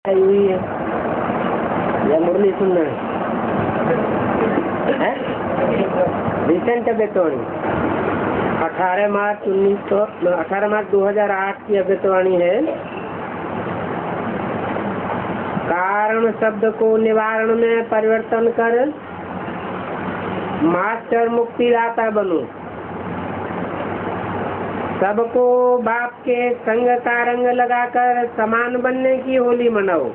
आई हुई है या मुरली सुनना है? रिसेंट अभ्यतवाणी 18 मार्च 2008 की अभ्यतवाणी है। कारण शब्द को निवारण में परिवर्तन कर मास्टर मुक्तिदाता बनो। सबको बाप के संग का रंग लगाकर समान बनने की होली मनाओ।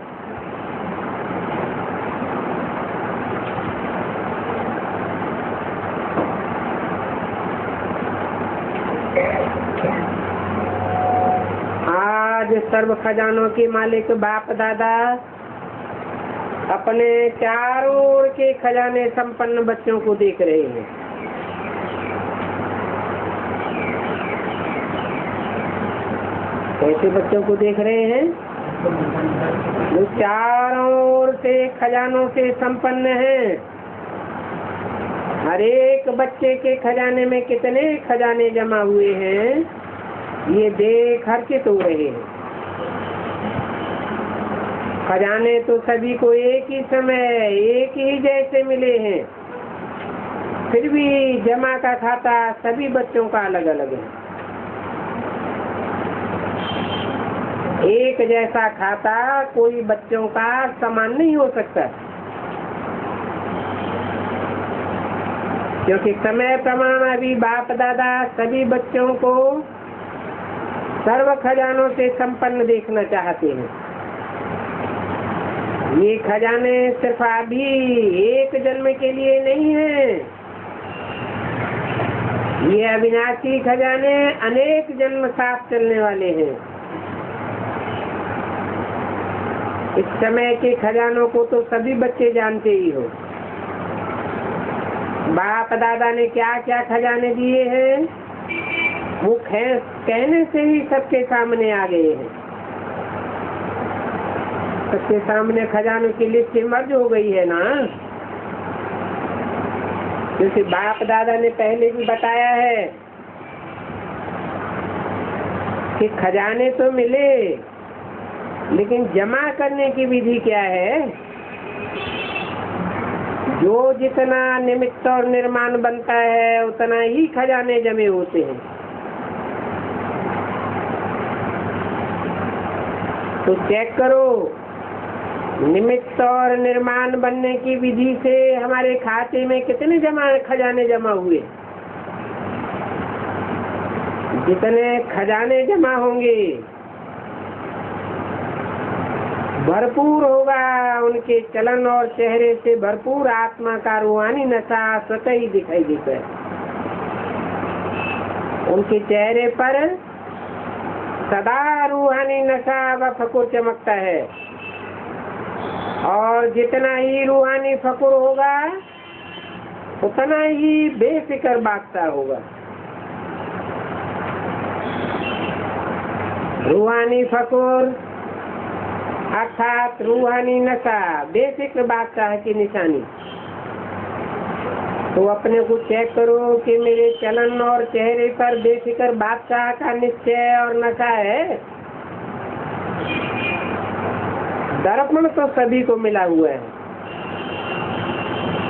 आज सर्व खजानों के मालिक बाप दादा अपने चारों ओर के खजाने संपन्न बच्चों को देख रहे हैं। कैसे बच्चों को देख रहे हैं? जो चारों ओर से खजानों से संपन्न हैं। हर एक बच्चे के खजाने में कितने खजाने जमा हुए हैं, ये देख हर्षित हो रहे हैं। खजाने तो सभी को एक ही समय एक ही जैसे मिले हैं, फिर भी जमा का खाता सभी बच्चों का अलग अलग है। एक जैसा खाता कोई बच्चों का समान नहीं हो सकता, क्योंकि समय प्रमाण अभी बाप दादा सभी बच्चों को सर्व खजानों से संपन्न देखना चाहते हैं। ये खजाने सिर्फ अभी एक जन्म के लिए नहीं है, ये अविनाशी खजाने अनेक जन्म साथ चलने वाले हैं। इस समय के खजानों को तो सभी बच्चे जानते ही हो। बाप दादा ने क्या क्या खजाने दिए हैं, वो कहने से ही सबके सामने आ गए हैं। सबके सामने खजानों की लिस्ट मर्ज हो गई है ना, क्योंकि बाप दादा ने पहले भी बताया है कि खजाने तो मिले, लेकिन जमा करने की विधि क्या है। जो जितना निमित्त और निर्माण बनता है उतना ही खजाने जमे होते हैं। तो चेक करो, निमित्त और निर्माण बनने की विधि से हमारे खाते में कितने खजाने जमा हुए। जितने खजाने जमा होंगे भरपूर होगा उनके चलन और चेहरे से भरपूर आत्मा का रूहानी नशा स्वतः ही दिखाई देता है। उनके चेहरे पर सदा रूहानी नशा व फकुर चमकता है, और जितना ही रूहानी फकुर होगा उतना ही बेफिक्र बागता होगा। रूहानी फकुर अर्थात रूहानी नशा बेफिक्र बादशाह की निशानी। तो अपने को चेक करो कि मेरे चलन और चेहरे पर बेफिक्र बादशाह का निश्चय और नशा है। दर्पण तो सभी को मिला हुआ है,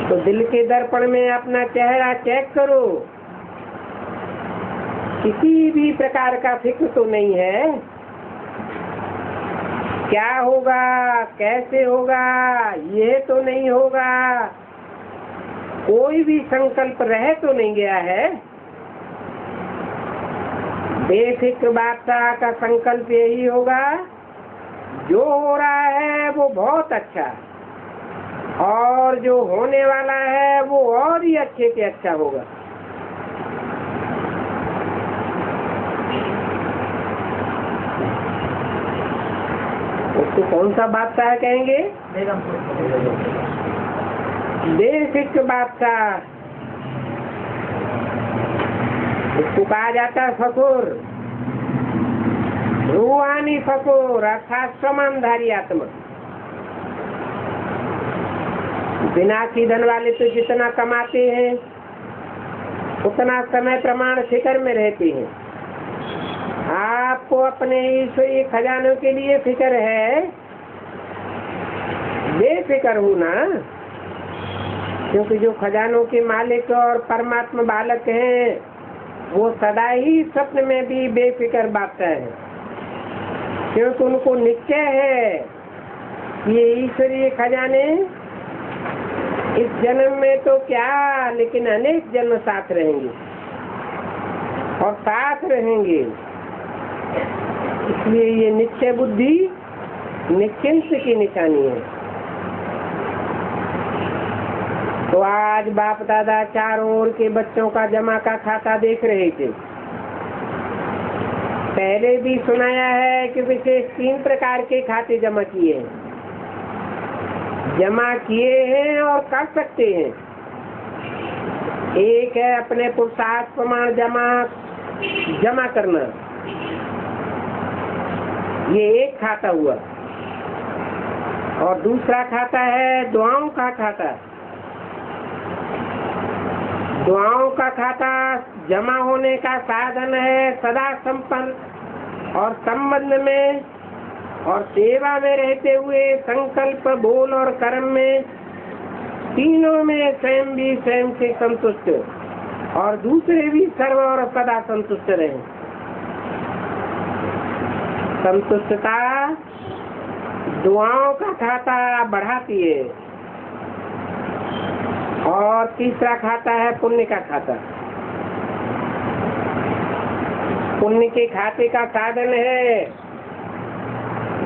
तो दिल के दर्पण में अपना चेहरा चेक करो, किसी भी प्रकार का फिक्र तो नहीं है। क्या होगा, कैसे होगा, ये तो नहीं होगा, कोई भी संकल्प रह तो नहीं गया है। बेफिक्र बादशाह का संकल्प यही होगा, जो हो रहा है वो बहुत अच्छा, और जो होने वाला है वो और ही अच्छे से अच्छा होगा। उसको कौन सा बादशाह कहेंगे? बेफिक्र बादशाह। उसको कहा जाता है फकुर, रूहानी फकुर अर्थात समानधारी आत्मा। विनाशी धन वाले तो जितना कमाते हैं उतना समय प्रमाण फिक्र में रहते हैं। आपको अपने ईश्वरीय खजानों के लिए फिक्र है बेफिक्र हो ना, क्योंकि जो खजानों के मालिक और परमात्मा बालक हैं वो सदा ही स्वप्न में भी बेफिक्र बात है, क्योंकि उनको निश्चय है ये ईश्वरीय खजाने इस जन्म में तो क्या, लेकिन अनेक जन्म साथ रहेंगे और साथ रहेंगे। इसलिए ये निश्चय बुद्धि निश्चिंत की निशानी है। तो आज बाप दादा चारों ओर के बच्चों का जमा का खाता देख रहे थे। पहले भी सुनाया है कि विशेष 3 प्रकार के खाते जमा किए हैं, जमा किए हैं और कर सकते हैं। एक है अपने पुरुषार्थ प्रमाण जमा करना, ये एक खाता हुआ। और दूसरा खाता है दुआओं का खाता। दुआओं का खाता जमा होने का साधन है सदा संपन्न और संबंध में और सेवा में रहते हुए संकल्प, बोल और कर्म में, तीनों में स्वयं भी स्वयं से संतुष्ट और दूसरे भी सर्व और सदा संतुष्ट रहे। संतुष्टता दुआओं का खाता बढ़ाती है। और तीसरा खाता है पुण्य का खाता। पुण्य के खाते का साधन है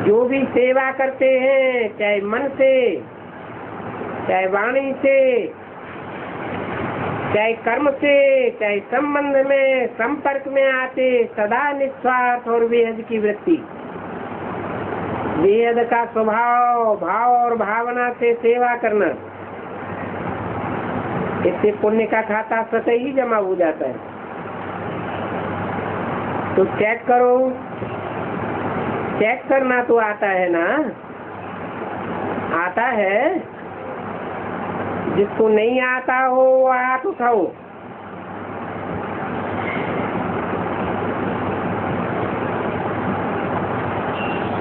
जो भी सेवा करते हैं, चाहे मन से, चाहे वाणी से, चाहे कर्म से, चाहे संबंध में, संपर्क में आते, सदा निस्वार्थ और बेहद की वृत्ति, बेहद का स्वभाव, भाव और भावना से सेवा करना, इससे पुण्य का खाता स्वतः ही जमा हो जाता है। तो चेक करो, चेक करना तो आता है ना, आता है। जिसको नहीं आता हो वो हाथ उठाओ।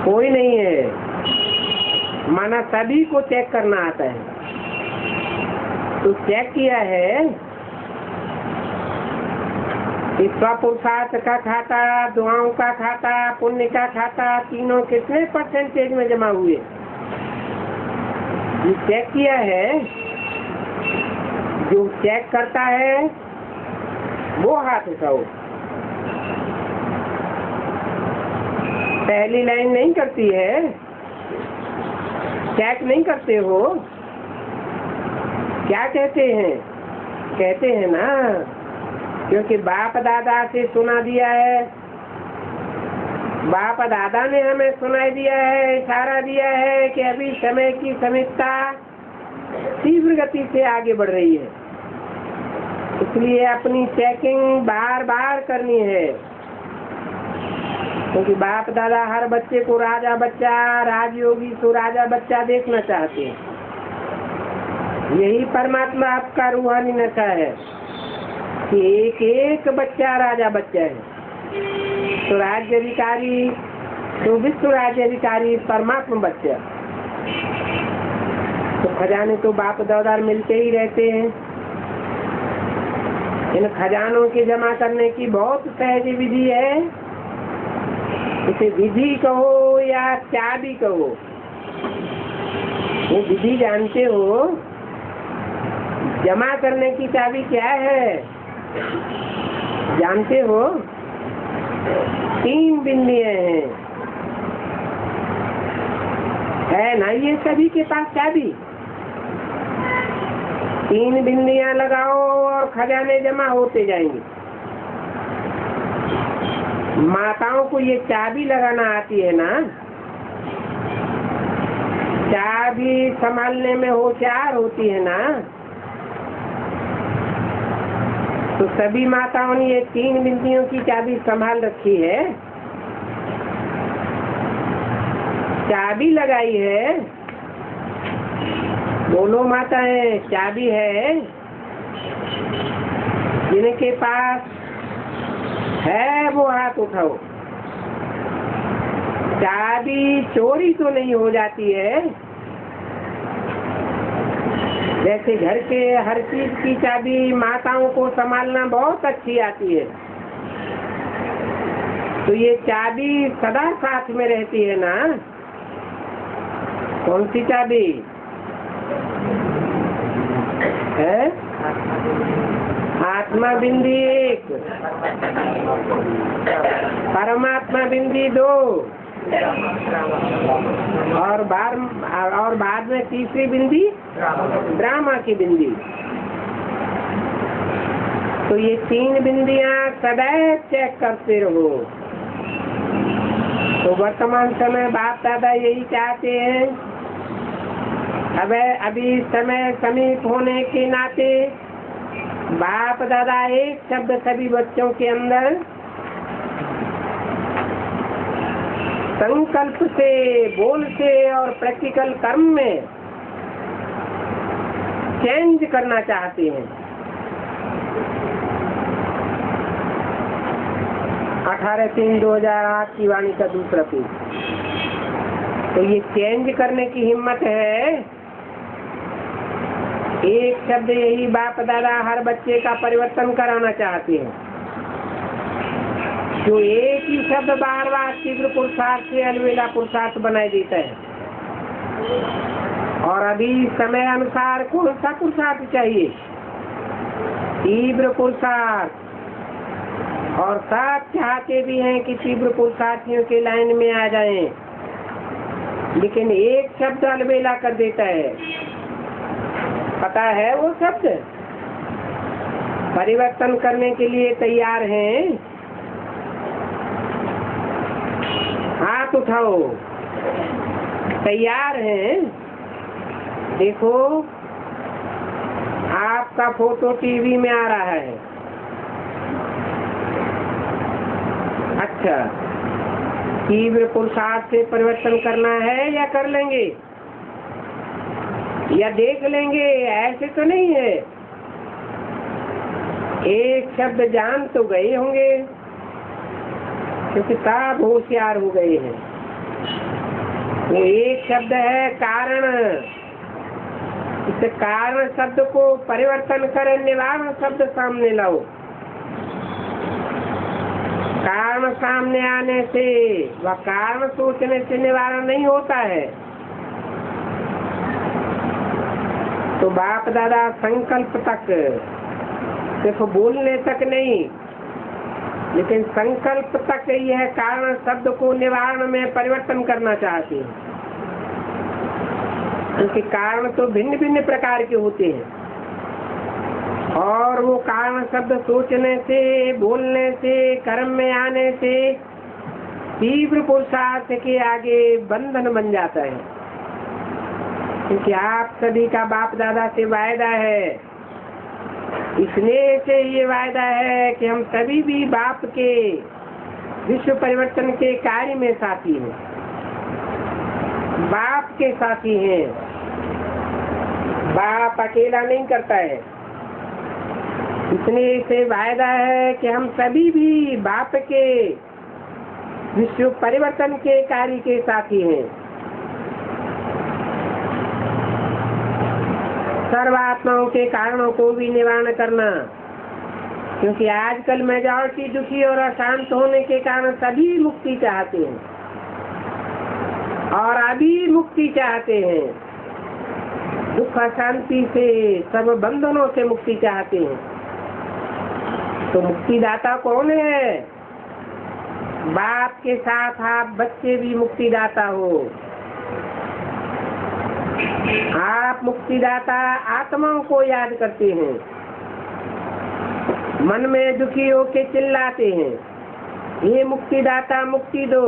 कोई नहीं है, माना सभी को चेक करना आता है। तो चेक किया है स्वपुरुषार्थ का खाता, दुआओं का खाता, पुण्य का खाता, तीनों कितने परसेंटेज में जमा हुए, ये चेक किया है। जो चेक करता है वो हाथ उठाओ। पहली लाइन नहीं करती है, चेक नहीं करते हो, क्या कहते हैं? कहते हैं ना, क्योंकि बाप दादा से सुना दिया है, बाप दादा ने हमें सुनाई दिया है, इशारा दिया है कि अभी समय की समीक्षा तीव्र गति से आगे बढ़ रही है, इसलिए अपनी चेकिंग बार बार करनी है। क्योंकि बाप दादा हर बच्चे को राजा बच्चा, राजयोगी को राजा बच्चा देखना चाहते हैं। यही परमात्मा आपका रूहानी नशा है कि एक एक बच्चा राजा बच्चा है। तो राज्य अधिकारी, तो विश्व राज्य अधिकारी परमात्मा बच्चा। तो खजाने तो बाप दादा मिलते ही रहते हैं। इन खजानों के जमा करने की बहुत सहज विधि है। इसे विधि कहो या चाबी कहो, वो विधि जानते हो? जमा करने की चाबी क्या है जानते हो? 3 बिंदियां हैं, है ना ये सभी के पास चाबी। 3 बिंदियां लगाओ और खजाने जमा होते जाएंगे। माताओं को ये चाबी लगाना आती है ना, चाबी संभालने में होशियार होती है ना। तो सभी माताओं ने ये 3 बिंदियों की चाबी संभाल रखी है, चाबी लगाई है। दोनों माताएं चाबी है, जिनके पास है वो हाथ उठाओ। चाबी चोरी तो नहीं हो जाती है, जैसे घर के हर चीज की चाबी माताओं को संभालना बहुत अच्छी आती है, तो ये चाबी सदा साथ में रहती है ना। कौन सी चाबी है? आत्मा बिंदी एक, परमात्मा बिंदी दो, और बाद में तीसरी बिंदी ड्रामा की बिंदी। तो ये 3 बिंदियां सदैव चेक करते रहो। तो वर्तमान समय बाप दादा यही चाहते हैं। अभी समय समीप होने के नाते बाप दादा एक शब्द सभी बच्चों के अंदर संकल्प से, बोल से और प्रैक्टिकल कर्म में चेंज करना चाहते हैं। 18/3/2008 की वाणी का दूसरा पेज। तो ये चेंज करने की हिम्मत है। एक शब्द यही बाप दादा हर बच्चे का परिवर्तन कराना चाहते हैं। जो एक ही शब्द बार बार तीव्र पुरुषार्थ से अलवेला पुरुषार्थ बनाई देता है। और अभी समय अनुसार कौन सा पुरुषार्थ चाहिए? तीव्र पुरुषार्थ। और सब चाहते भी हैं कि तीव्र पुरुषार्थियों के लाइन में आ जाएं, लेकिन एक शब्द अलबेला कर देता है। पता है वो शब्द? परिवर्तन करने के लिए तैयार हैं? हाथ उठाओ। तैयार हैं? देखो, आपका फोटो टीवी में आ रहा है। अच्छा, तीव्र पुरुषार्थ से परिवर्तन करना है या कर लेंगे या देख लेंगे? ऐसे तो नहीं है। एक शब्द जान तो गए होंगे, क्योंकि सब होशियार हो गए हैं। वो एक शब्द है कारण। इस कारण शब्द को परिवर्तन कर निवारण शब्द सामने लाओ। कारण सामने आने से व कारण सोचने से निवारण नहीं होता है। तो बाप दादा संकल्प तक, सिर्फ बोलने तक नहीं, लेकिन संकल्प तक यह कारण शब्द को निवारण में परिवर्तन करना चाहते हैं। क्योंकि कारण तो भिन्न भिन्न प्रकार के होते हैं, और वो कारण शब्द सोचने से, बोलने से, कर्म में आने से तीव्र पुरुषार्थ के आगे बंधन बन जाता है। क्योंकि आप सभी का बाप दादा से वायदा है, इसलिए से ये वायदा है कि हम सभी भी बाप के विश्व परिवर्तन के कार्य में साथी हैं, बाप के साथी हैं। बाप अकेला नहीं करता है, इसलिए से वायदा है कि हम सभी भी बाप के विश्व परिवर्तन के कार्य के साथी हैं। सर्वात्माओं के कारणों को भी निवारण करना, क्योंकि आजकल मेजॉरिटी दुखी और अशांत होने के कारण सभी मुक्ति चाहते हैं, और अभी मुक्ति चाहते हैं। दुख अशांति से, सब बंधनों से मुक्ति चाहते हैं। तो मुक्तिदाता कौन है? बाप के साथ आप बच्चे भी मुक्तिदाता हो। आप मुक्तिदाता आत्माओं को याद करते हैं, मन में दुखी होके चिल्लाते हैं, ये मुक्तिदाता मुक्ति दो।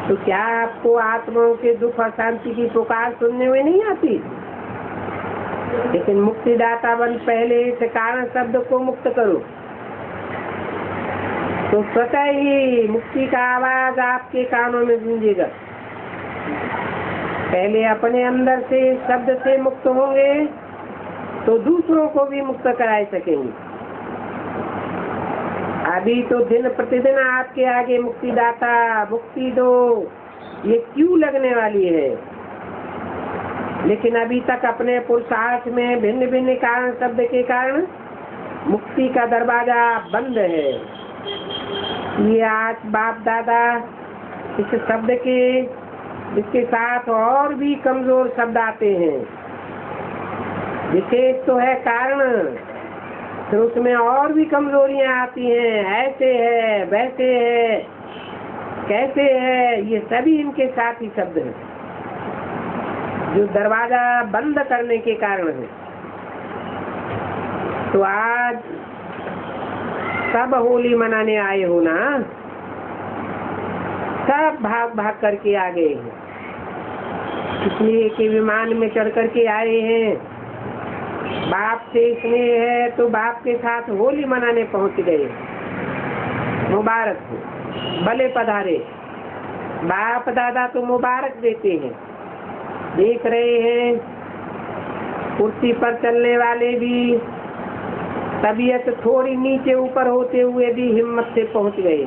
तो क्या आपको आत्माओं के दुख और शांति की पुकार सुनने में नहीं आती? लेकिन मुक्तिदाता बन पहले इस कारण शब्द को मुक्त करो, तो स्वतः ही मुक्ति का आवाज आपके कानों में गूंजेगा। पहले अपने अंदर से शब्द से मुक्त होंगे तो दूसरों को भी मुक्त करा सकेंगे। अभी तो दिन प्रतिदिन आपके आगे मुक्तिदाता मुक्ति दो ये क्यों लगने वाली है? लेकिन अभी तक अपने पुरुषार्थ में भिन्न भिन्न कारण शब्द के कारण मुक्ति का दरवाजा बंद है। ये आज बाप दादा इस शब्द के इसके साथ और भी कमजोर शब्द आते हैं। विशेष तो है कारण, फिर उसमें और भी कमजोरियां आती हैं। ऐसे है, वैसे है, कैसे है, ये सभी इनके साथ ही शब्द हैं जो दरवाजा बंद करने के कारण है। तो आज सब होली मनाने आए हो ना, सब भाग भाग करके आ गए हैं, इसलिए कि विमान में चढ़ करके आए हैं। बाप से स्नेह है तो बाप के साथ होली मनाने पहुंच गए। मुबारक हो, भले पधारे। बाप दादा तो मुबारक देते हैं। देख रहे हैं कुर्सी पर चलने वाले भी तबीयत थोड़ी नीचे ऊपर होते हुए भी हिम्मत से पहुंच गए।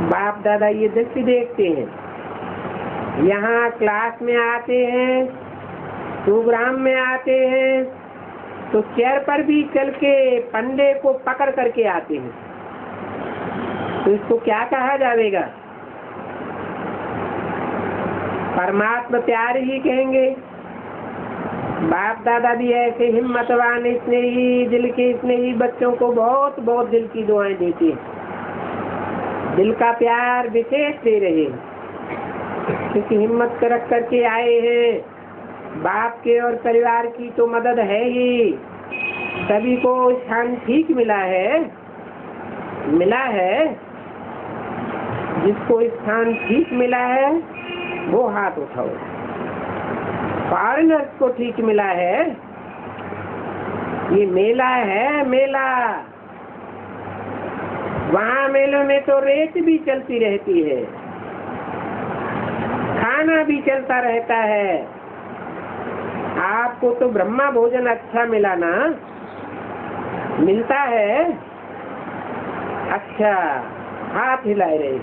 बाप दादा ये दृष्टि देखते हैं। यहाँ क्लास में आते हैं, प्रोग्राम में आते हैं, तो चेयर पर भी चल के पंडे को पकड़ करके आते हैं। तो इसको क्या कहा जाएगा? परमात्मा प्यार ही कहेंगे। बाप दादा भी ऐसे हिम्मतवान स्नेही दिल के स्नेही बच्चों को बहुत बहुत दिल की दुआएं देते हैं। दिल का प्यार विशेष दे रहे हैं, क्योंकि हिम्मत रख करके आए हैं। बाप के और परिवार की तो मदद है ही। सभी को स्थान ठीक मिला है। जिसको स्थान ठीक मिला है वो हाथ उठाओ। फॉरेनर्स को ठीक मिला है। ये मेला है, मेला। वहाँ मेलों में तो रेत भी चलती रहती है, खाना भी चलता रहता है। आपको तो ब्रह्मा भोजन अच्छा मिला ना, मिलता है। अच्छा, हाथ हिलाए रहे।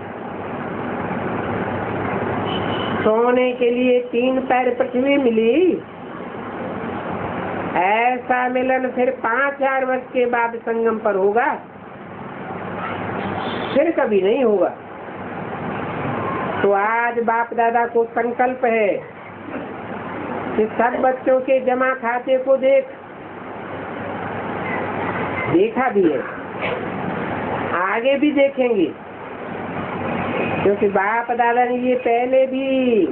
सोने के लिए 3 पैर पृथ्वी मिली। ऐसा मिलन फिर 5000 वर्ष के बाद संगम पर होगा, फिर कभी नहीं होगा। तो आज बाप दादा को संकल्प है कि सब बच्चों के जमा खाते को देखा भी है, आगे भी देखेंगे, क्योंकि बाप दादा ने ये पहले भी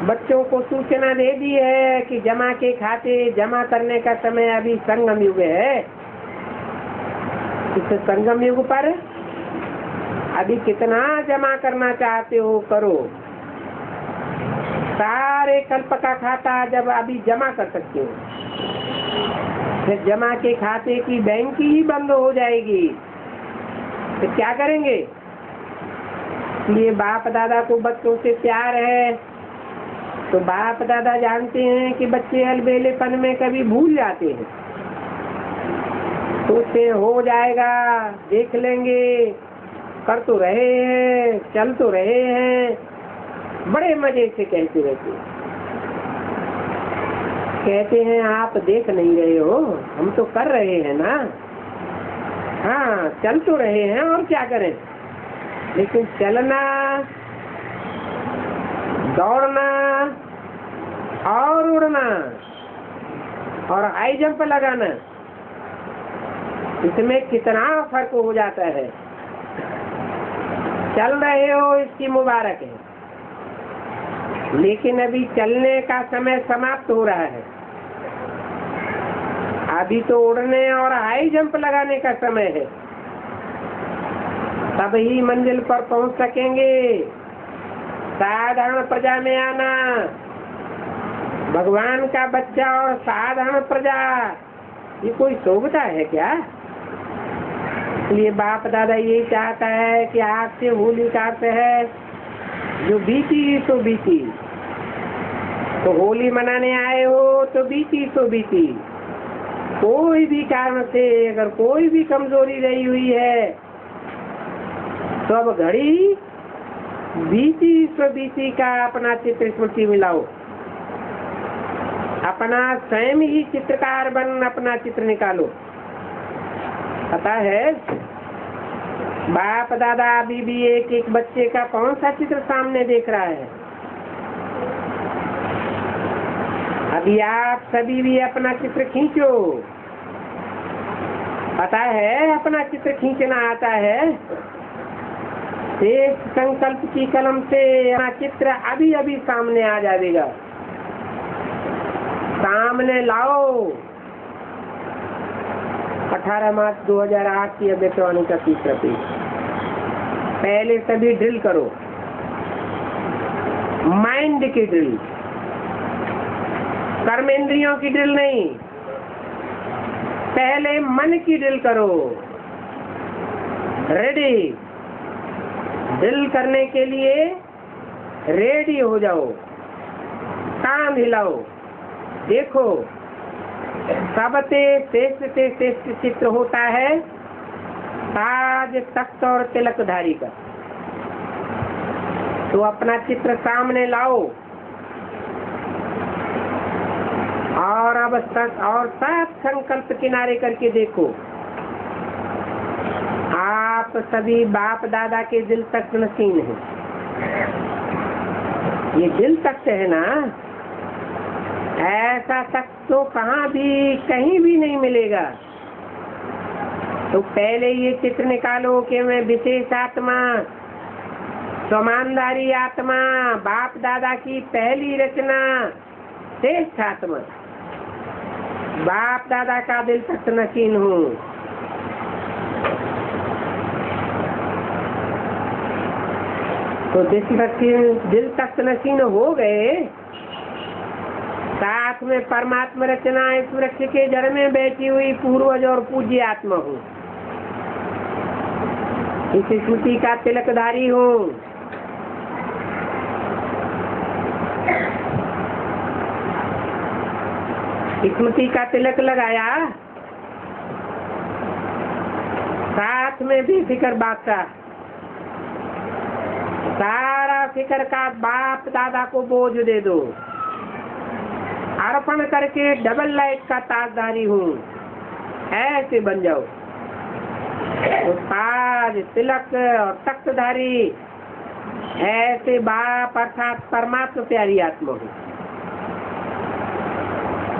बच्चों को सूचना दे दी है कि जमा के खाते जमा करने का समय अभी संगम युग है। इस संगम युग पर अभी कितना जमा करना चाहते हो करो। सारे कल्प का खाता जब अभी जमा कर सकते हो, फिर जमा के खाते की बैंक ही बंद हो जाएगी, तो क्या करेंगे? ये बाप दादा को बच्चों से प्यार है, तो बाप दादा जानते हैं कि बच्चे अलबेलेपन में कभी भूल जाते हैं, तो उससे हो जाएगा, देख लेंगे। कर तो रहे हैं, चल तो रहे हैं, बड़े मजे से कहते रहते हैं। कहते हैं आप देख नहीं रहे हो, हम तो कर रहे हैं ना। हाँ, चल तो रहे हैं, और क्या करें। लेकिन चलना, दौड़ना और उड़ना और हाई जंप लगाना, इसमें कितना फर्क हो जाता है। चल रहे हो इसकी मुबारक है, लेकिन अभी चलने का समय समाप्त हो रहा है। अभी तो उड़ने और हाई जंप लगाने का समय है, तब ही मंजिल पर पहुंच सकेंगे। साधारण प्रजा में आना, भगवान का बच्चा और साधारण प्रजा, ये कोई शोभता है क्या? इसलिए बाप दादा यही चाहता है कि आपसे होली का अर्थ है जो बीती सो बीती। तो होली मनाने आए हो तो बीती सो बीती। कोई भी कारण से अगर कोई भी कमजोरी रही हुई है तो अब घड़ी बीती सो बीती का अपना चित्र स्मृति मिलाओ। अपना स्वयं ही चित्रकार बन अपना चित्र निकालो। पता है बाप दादा बीबी एक एक बच्चे का कौन सा चित्र सामने देख रहा है। अभी आप सभी भी अपना चित्र खींचो। पता है अपना चित्र खींचना आता है। एक संकल्प की कलम से अपना चित्र अभी अभी सामने आ जाएगा। सामने लाओ। 18 मार्च 2008 की अध्यक्षवाणी का तीसरा पेज। पहले सभी ड्रिल करो, माइंड की ड्रिल, कर्मेंद्रियों की ड्रिल नहीं, पहले मन की ड्रिल करो। रेडी, ड्रिल करने के लिए रेडी हो जाओ। कान हिलाओ। देखो सबसे श्रेष्ठ से श्रेष्ठ चित्र होता है ताज तख्त और तिलकधारी का। तो अपना चित्र सामने लाओ और अब सात संकल्प किनारे करके देखो। आप सभी बाप दादा के दिल तक नसीन हैं। ये दिल तक है ना, ऐसा तक तो कहाँ भी कहीं भी नहीं मिलेगा। तो पहले ये चित्र निकालो कि मैं विशेष आत्मा, समानदारी आत्मा, बाप दादा की पहली रचना, श्रेष्ठ आत्मा, बाप दादा का दिल तक नसीन हूँ। तो दिल तक नसीन हो गए। साथ में परमात्मा रचना इस वृक्ष के जड़ में बैठी हुई पूर्वज और पूज्य आत्मा हूँ। इस स्मृति का तिलकधारी हूँ। स्मृति का तिलक लगाया। साथ में बेफिक्र बादशाह, सारा फिक्र का बाप दादा को बोझ दे दो। अर्पण करके डबल लाइट का ताजधारी हूँ, ऐसे बन जाओ। तो ताज, तिलक और तख्तधारी ऐसे बाप अर्थात परमात्मा प्यारी आत्मा हूँ।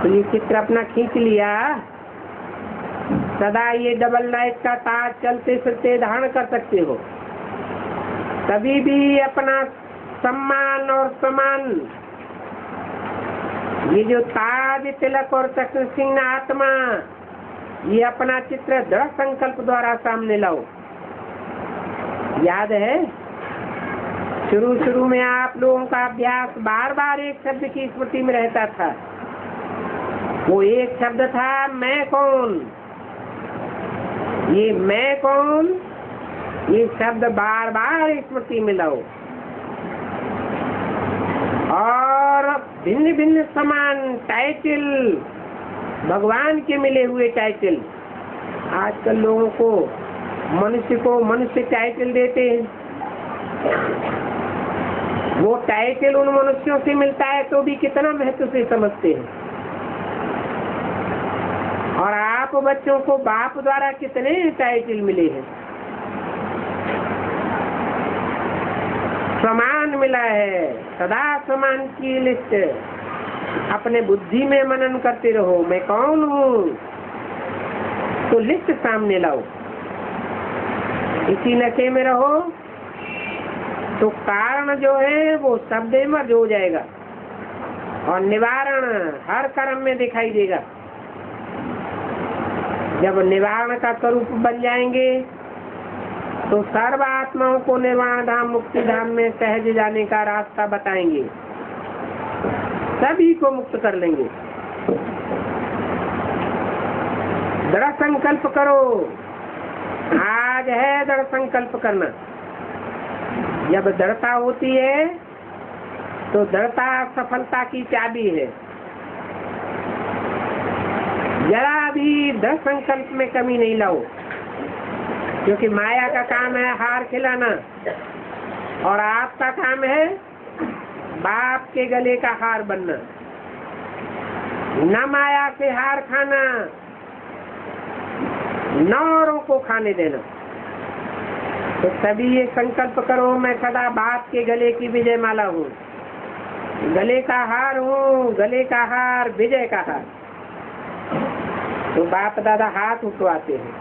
तो ये चित्र अपना खींच लिया। सदा ये डबल लाइट का ताज चलते फिरते धारण कर सकते हो। कभी भी अपना सम्मान और समान, ये जो ताज, तिलक और चक्र सिंह आत्मा, ये अपना चित्र दृढ़ संकल्प द्वारा सामने लाओ। याद है शुरू में आप लोगों का अभ्यास बार बार एक शब्द की स्मृति में रहता था। वो एक शब्द था मैं कौन। ये मैं कौन, ये शब्द बार बार स्मृति में लाओ। और भिन्न भिन्न समान टाइटल, भगवान के मिले हुए टाइटल। आजकल लोगों को मनुष्य टाइटल देते हैं। वो टाइटल उन मनुष्यों से मिलता है तो भी कितना महत्व से समझते हैं। और आप बच्चों को बाप द्वारा कितने टाइटल मिले हैं। समान मिला है, सदा समान की लिस्ट अपने बुद्धि में मनन करते रहो। मैं कौन हूँ, तो लिस्ट सामने लाओ। इसी नशे में रहो तो कारण जो है वो शब्द मर्ज हो जाएगा और निवारण हर कर्म में दिखाई देगा। जब निवारण का स्वरूप बन जाएंगे तो सर्व आत्माओं को निर्वाण धाम, मुक्ति धाम में सहज जाने का रास्ता बताएंगे। सभी को मुक्त कर लेंगे। दृढ़ संकल्प करो। आज है दृढ़ संकल्प करना। जब दृढ़ता होती है तो दृढ़ता सफलता की चाबी है। जरा भी दृढ़ संकल्प में कमी नहीं लाओ, क्योंकि माया का काम है हार खिलाना और आपका काम है बाप के गले का हार बनना। न माया से हार खाना, न औरों को खाने देना। तो तभी ये संकल्प करो, मैं सदा बाप के गले की विजय माला हूँ, गले का हार हूँ, गले का हार विजय का हार। तो बाप दादा हाथ उठवाते हैं,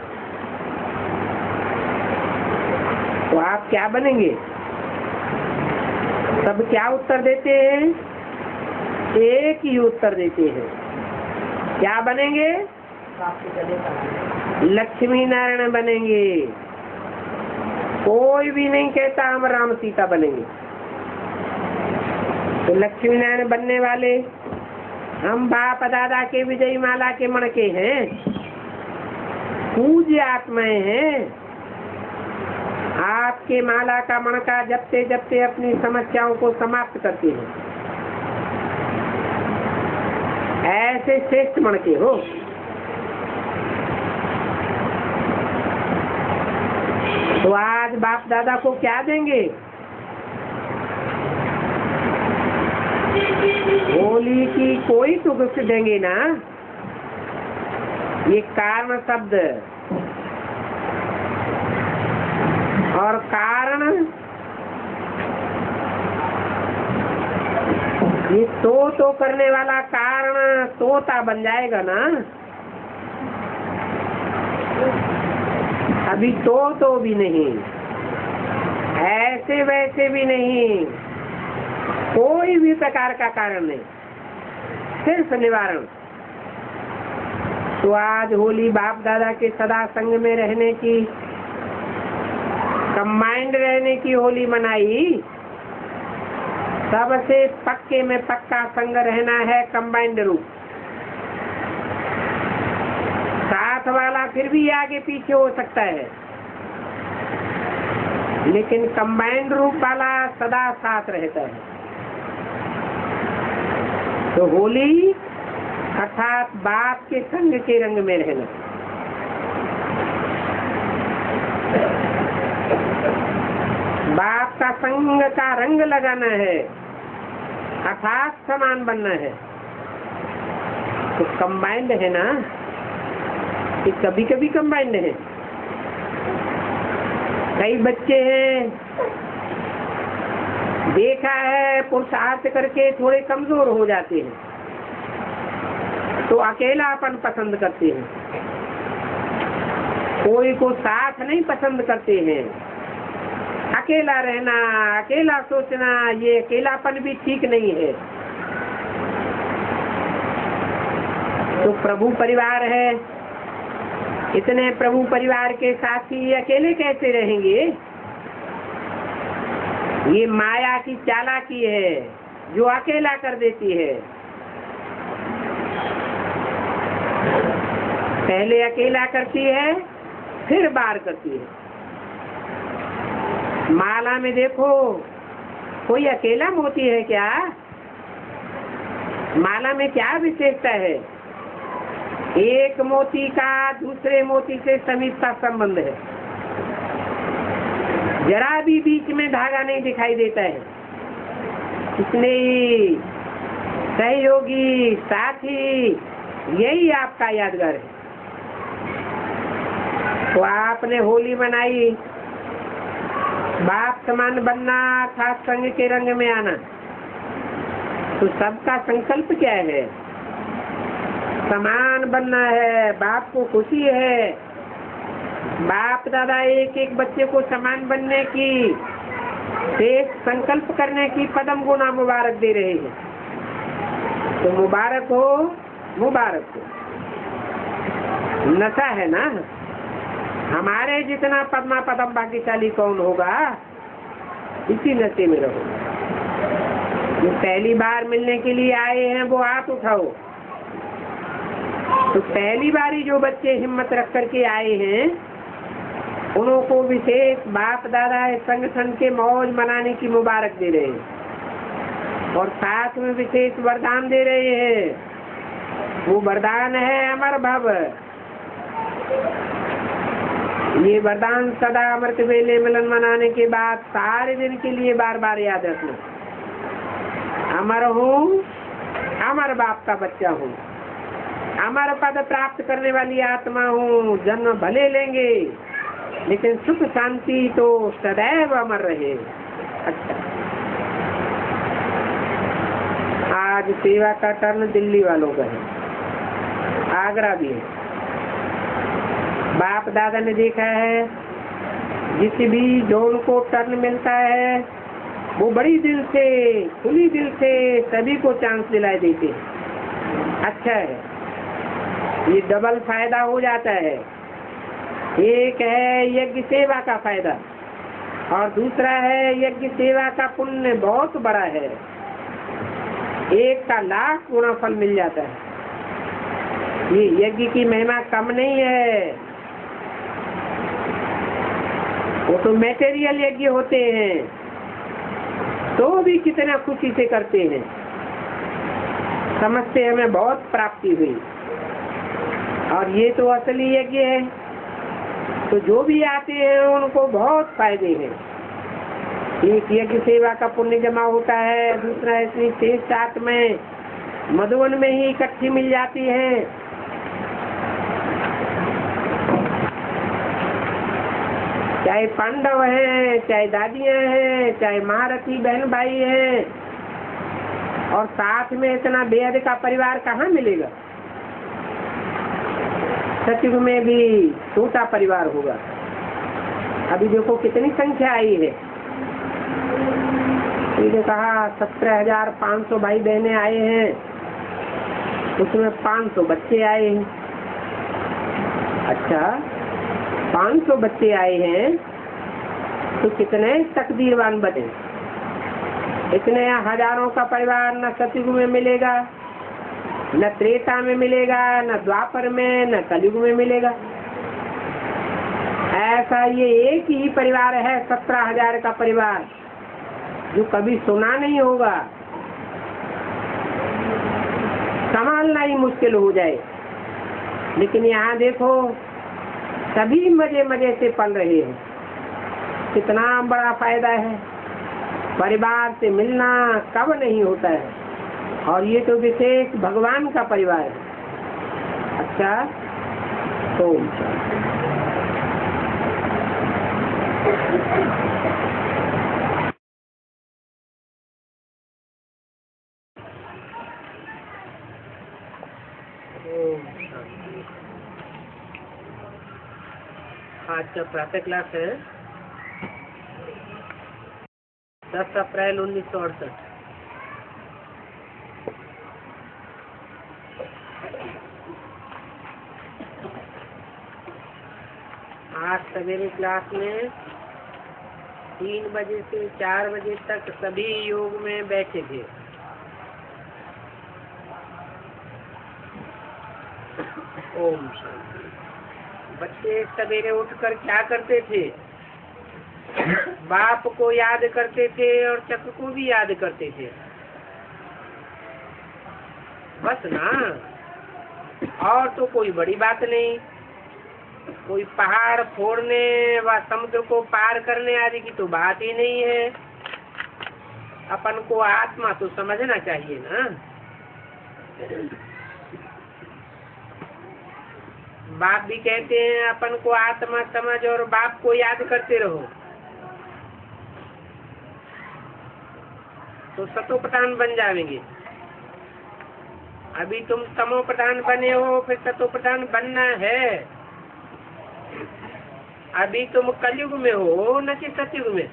तो आप क्या बनेंगे? सब क्या उत्तर देते हैं? एक ही उत्तर देते हैं, क्या बनेंगे? लक्ष्मी नारायण बनेंगे। कोई भी नहीं कहता हम राम सीता बनेंगे। तो लक्ष्मी नारायण बनने वाले हम बाप दादा के विजयी माला के मणके हैं, पूज्य आत्माएं हैं। आपके माला का मणका जपते जपते अपनी समस्याओं को समाप्त करते हैं, ऐसे श्रेष्ठ मणके हो। तो आज बाप दादा को क्या देंगे? होली की कोई तो गिफ्ट देंगे ना। ये कारण शब्द और कारण, ये तो करने वाला कारण तोता बन जाएगा ना। अभी तो भी नहीं, ऐसे वैसे भी नहीं, कोई भी प्रकार का कारण नहीं, सिर्फ निवारण। तो आज होली बाप दादा के सदा संग में रहने की, कंबाइंड रहने की होली मनाई। सबसे पक्के में पक्का संग रहना है, कंबाइंड रूप। साथ वाला फिर भी आगे पीछे हो सकता है, लेकिन कंबाइंड रूप वाला सदा साथ रहता है। तो होली अर्थात बाप के संग के रंग में रहना। बाप का संग का रंग लगाना है, अर्थात समान बनना है। तो कंबाइंड है ना, कि कभी कभी कंबाइंड है। कई बच्चे हैं, देखा है पुरुषार्थ करके थोड़े कमजोर हो जाते हैं, तो अकेलापन पसंद करते हैं, कोई को साथ नहीं पसंद करते हैं। अकेला रहना, अकेला सोचना, ये अकेलापन भी ठीक नहीं है। तो प्रभु परिवार है, इतने प्रभु परिवार के साथी अकेले कैसे रहेंगे? ये माया की चालाकी है जो अकेला कर देती है। पहले अकेला करती है, फिर बार करती है। माला में देखो, कोई अकेला मोती है क्या? माला में क्या विशेषता है? एक मोती का दूसरे मोती से समीपता संबंध है, जरा भी बीच में धागा नहीं दिखाई देता है। इसलिए सहयोगी साथी यही आपका यादगार है। तो आपने होली मनाई, बाप समान बनना, खास संग के रंग में आना। तो सबका संकल्प क्या है? समान बनना है, बाप को खुशी है। बाप दादा एक एक बच्चे को समान बनने की, एक संकल्प करने की पदम गुना मुबारक दे रहे हैं। तो मुबारक हो, मुबारक हो। नशा है ना, हमारे जितना पद्मा पदम भाग्यशाली कौन होगा? इसी नशे में रहो। जो पहली बार मिलने के लिए आए हैं वो हाथ उठाओ। तो पहली बारी जो बच्चे हिम्मत रख करके आए हैं, उनको विशेष बाप दादा संगठन के मौज मनाने की मुबारक दे रहे हैं और साथ में विशेष वरदान दे रहे हैं। वो वरदान है अमर भव। ये वरदान सदा अमृत वेले मिलन मनाने के बाद सारे दिन के लिए बार बार याद रखना। अमर हूँ, अमर बाप का बच्चा हूँ। अमर पद प्राप्त करने वाली आत्मा हूँ, जन्म भले लेंगे लेकिन सुख शांति तो सदैव अमर रहे। अच्छा, आज सेवा का टर्न दिल्ली वालों का है, आगरा भी है। बाप दादा ने देखा है, जिस भी जोन को टर्न मिलता है वो बड़ी दिल से, खुली दिल से सभी को चांस दिलाए देते हैं। अच्छा है, ये डबल फायदा हो जाता है। एक है यज्ञ सेवा का फायदा और दूसरा है यज्ञ सेवा का पुण्य बहुत बड़ा है, एक का लाख गुना फल मिल जाता है। ये यज्ञ की महिमा कम नहीं है, वो तो मैटेरियल यज्ञ होते हैं तो भी कितना खुशी से करते हैं, समझते हमें बहुत प्राप्ति हुई। और ये तो असली यज्ञ है, तो जो भी आते हैं उनको बहुत फायदे हैं। एक यज्ञ सेवा का पुण्य जमा होता है, दूसरा इतनी तेज साथ में मधुवन में ही इकट्ठी मिल जाती है। चाहे पांडव हैं, चाहे दादियां हैं, चाहे महारथी बहन भाई हैं, और साथ में इतना बेहद का परिवार कहाँ मिलेगा। सतयुग में भी छोटा परिवार होगा। अभी देखो कितनी संख्या आई है, मैंने कहा 17,500 भाई बहने आए हैं, उसमें 500 बच्चे आए हैं। अच्छा, 500 बच्चे आए हैं तो कितने तकदीरवान बने। इतने हजारों का परिवार न सतयुग में मिलेगा, न त्रेता में मिलेगा, न द्वापर में, न कलयुग में मिलेगा। ऐसा ये एक ही परिवार है 17,000 का परिवार, जो कभी सुना नहीं होगा, संभालना ही मुश्किल हो जाए। लेकिन यहाँ देखो सभी मजे मजे से पल रहे हैं, कितना बड़ा फायदा है। परिवार से मिलना कब नहीं होता है, और ये तो विशेष भगवान का परिवार है। अच्छा, तो आज का प्रातः क्लास है 10 अप्रैल 1968। आज सवेरे क्लास में 3 बजे से 4 बजे तक सभी योग में बैठे थे। ओम शांति। बच्चे सवेरे उठकर क्या करते थे? बाप को याद करते थे और चक्र को भी याद करते थे, बस ना, और तो कोई बड़ी बात नहीं। कोई पहाड़ फोड़ने व समुद्र को पार करने आदि की तो बात ही नहीं है। अपन को आत्मा तो समझना चाहिए ना। बाप भी कहते हैं अपन को आत्मा समझ और बाप को याद करते रहो, तो सतो प्रधान बन जाएंगे। अभी तुम तमो प्रधान बने हो, फिर सतो प्रधान बनना है। अभी तुम कलयुग में हो न कि सतयुग में।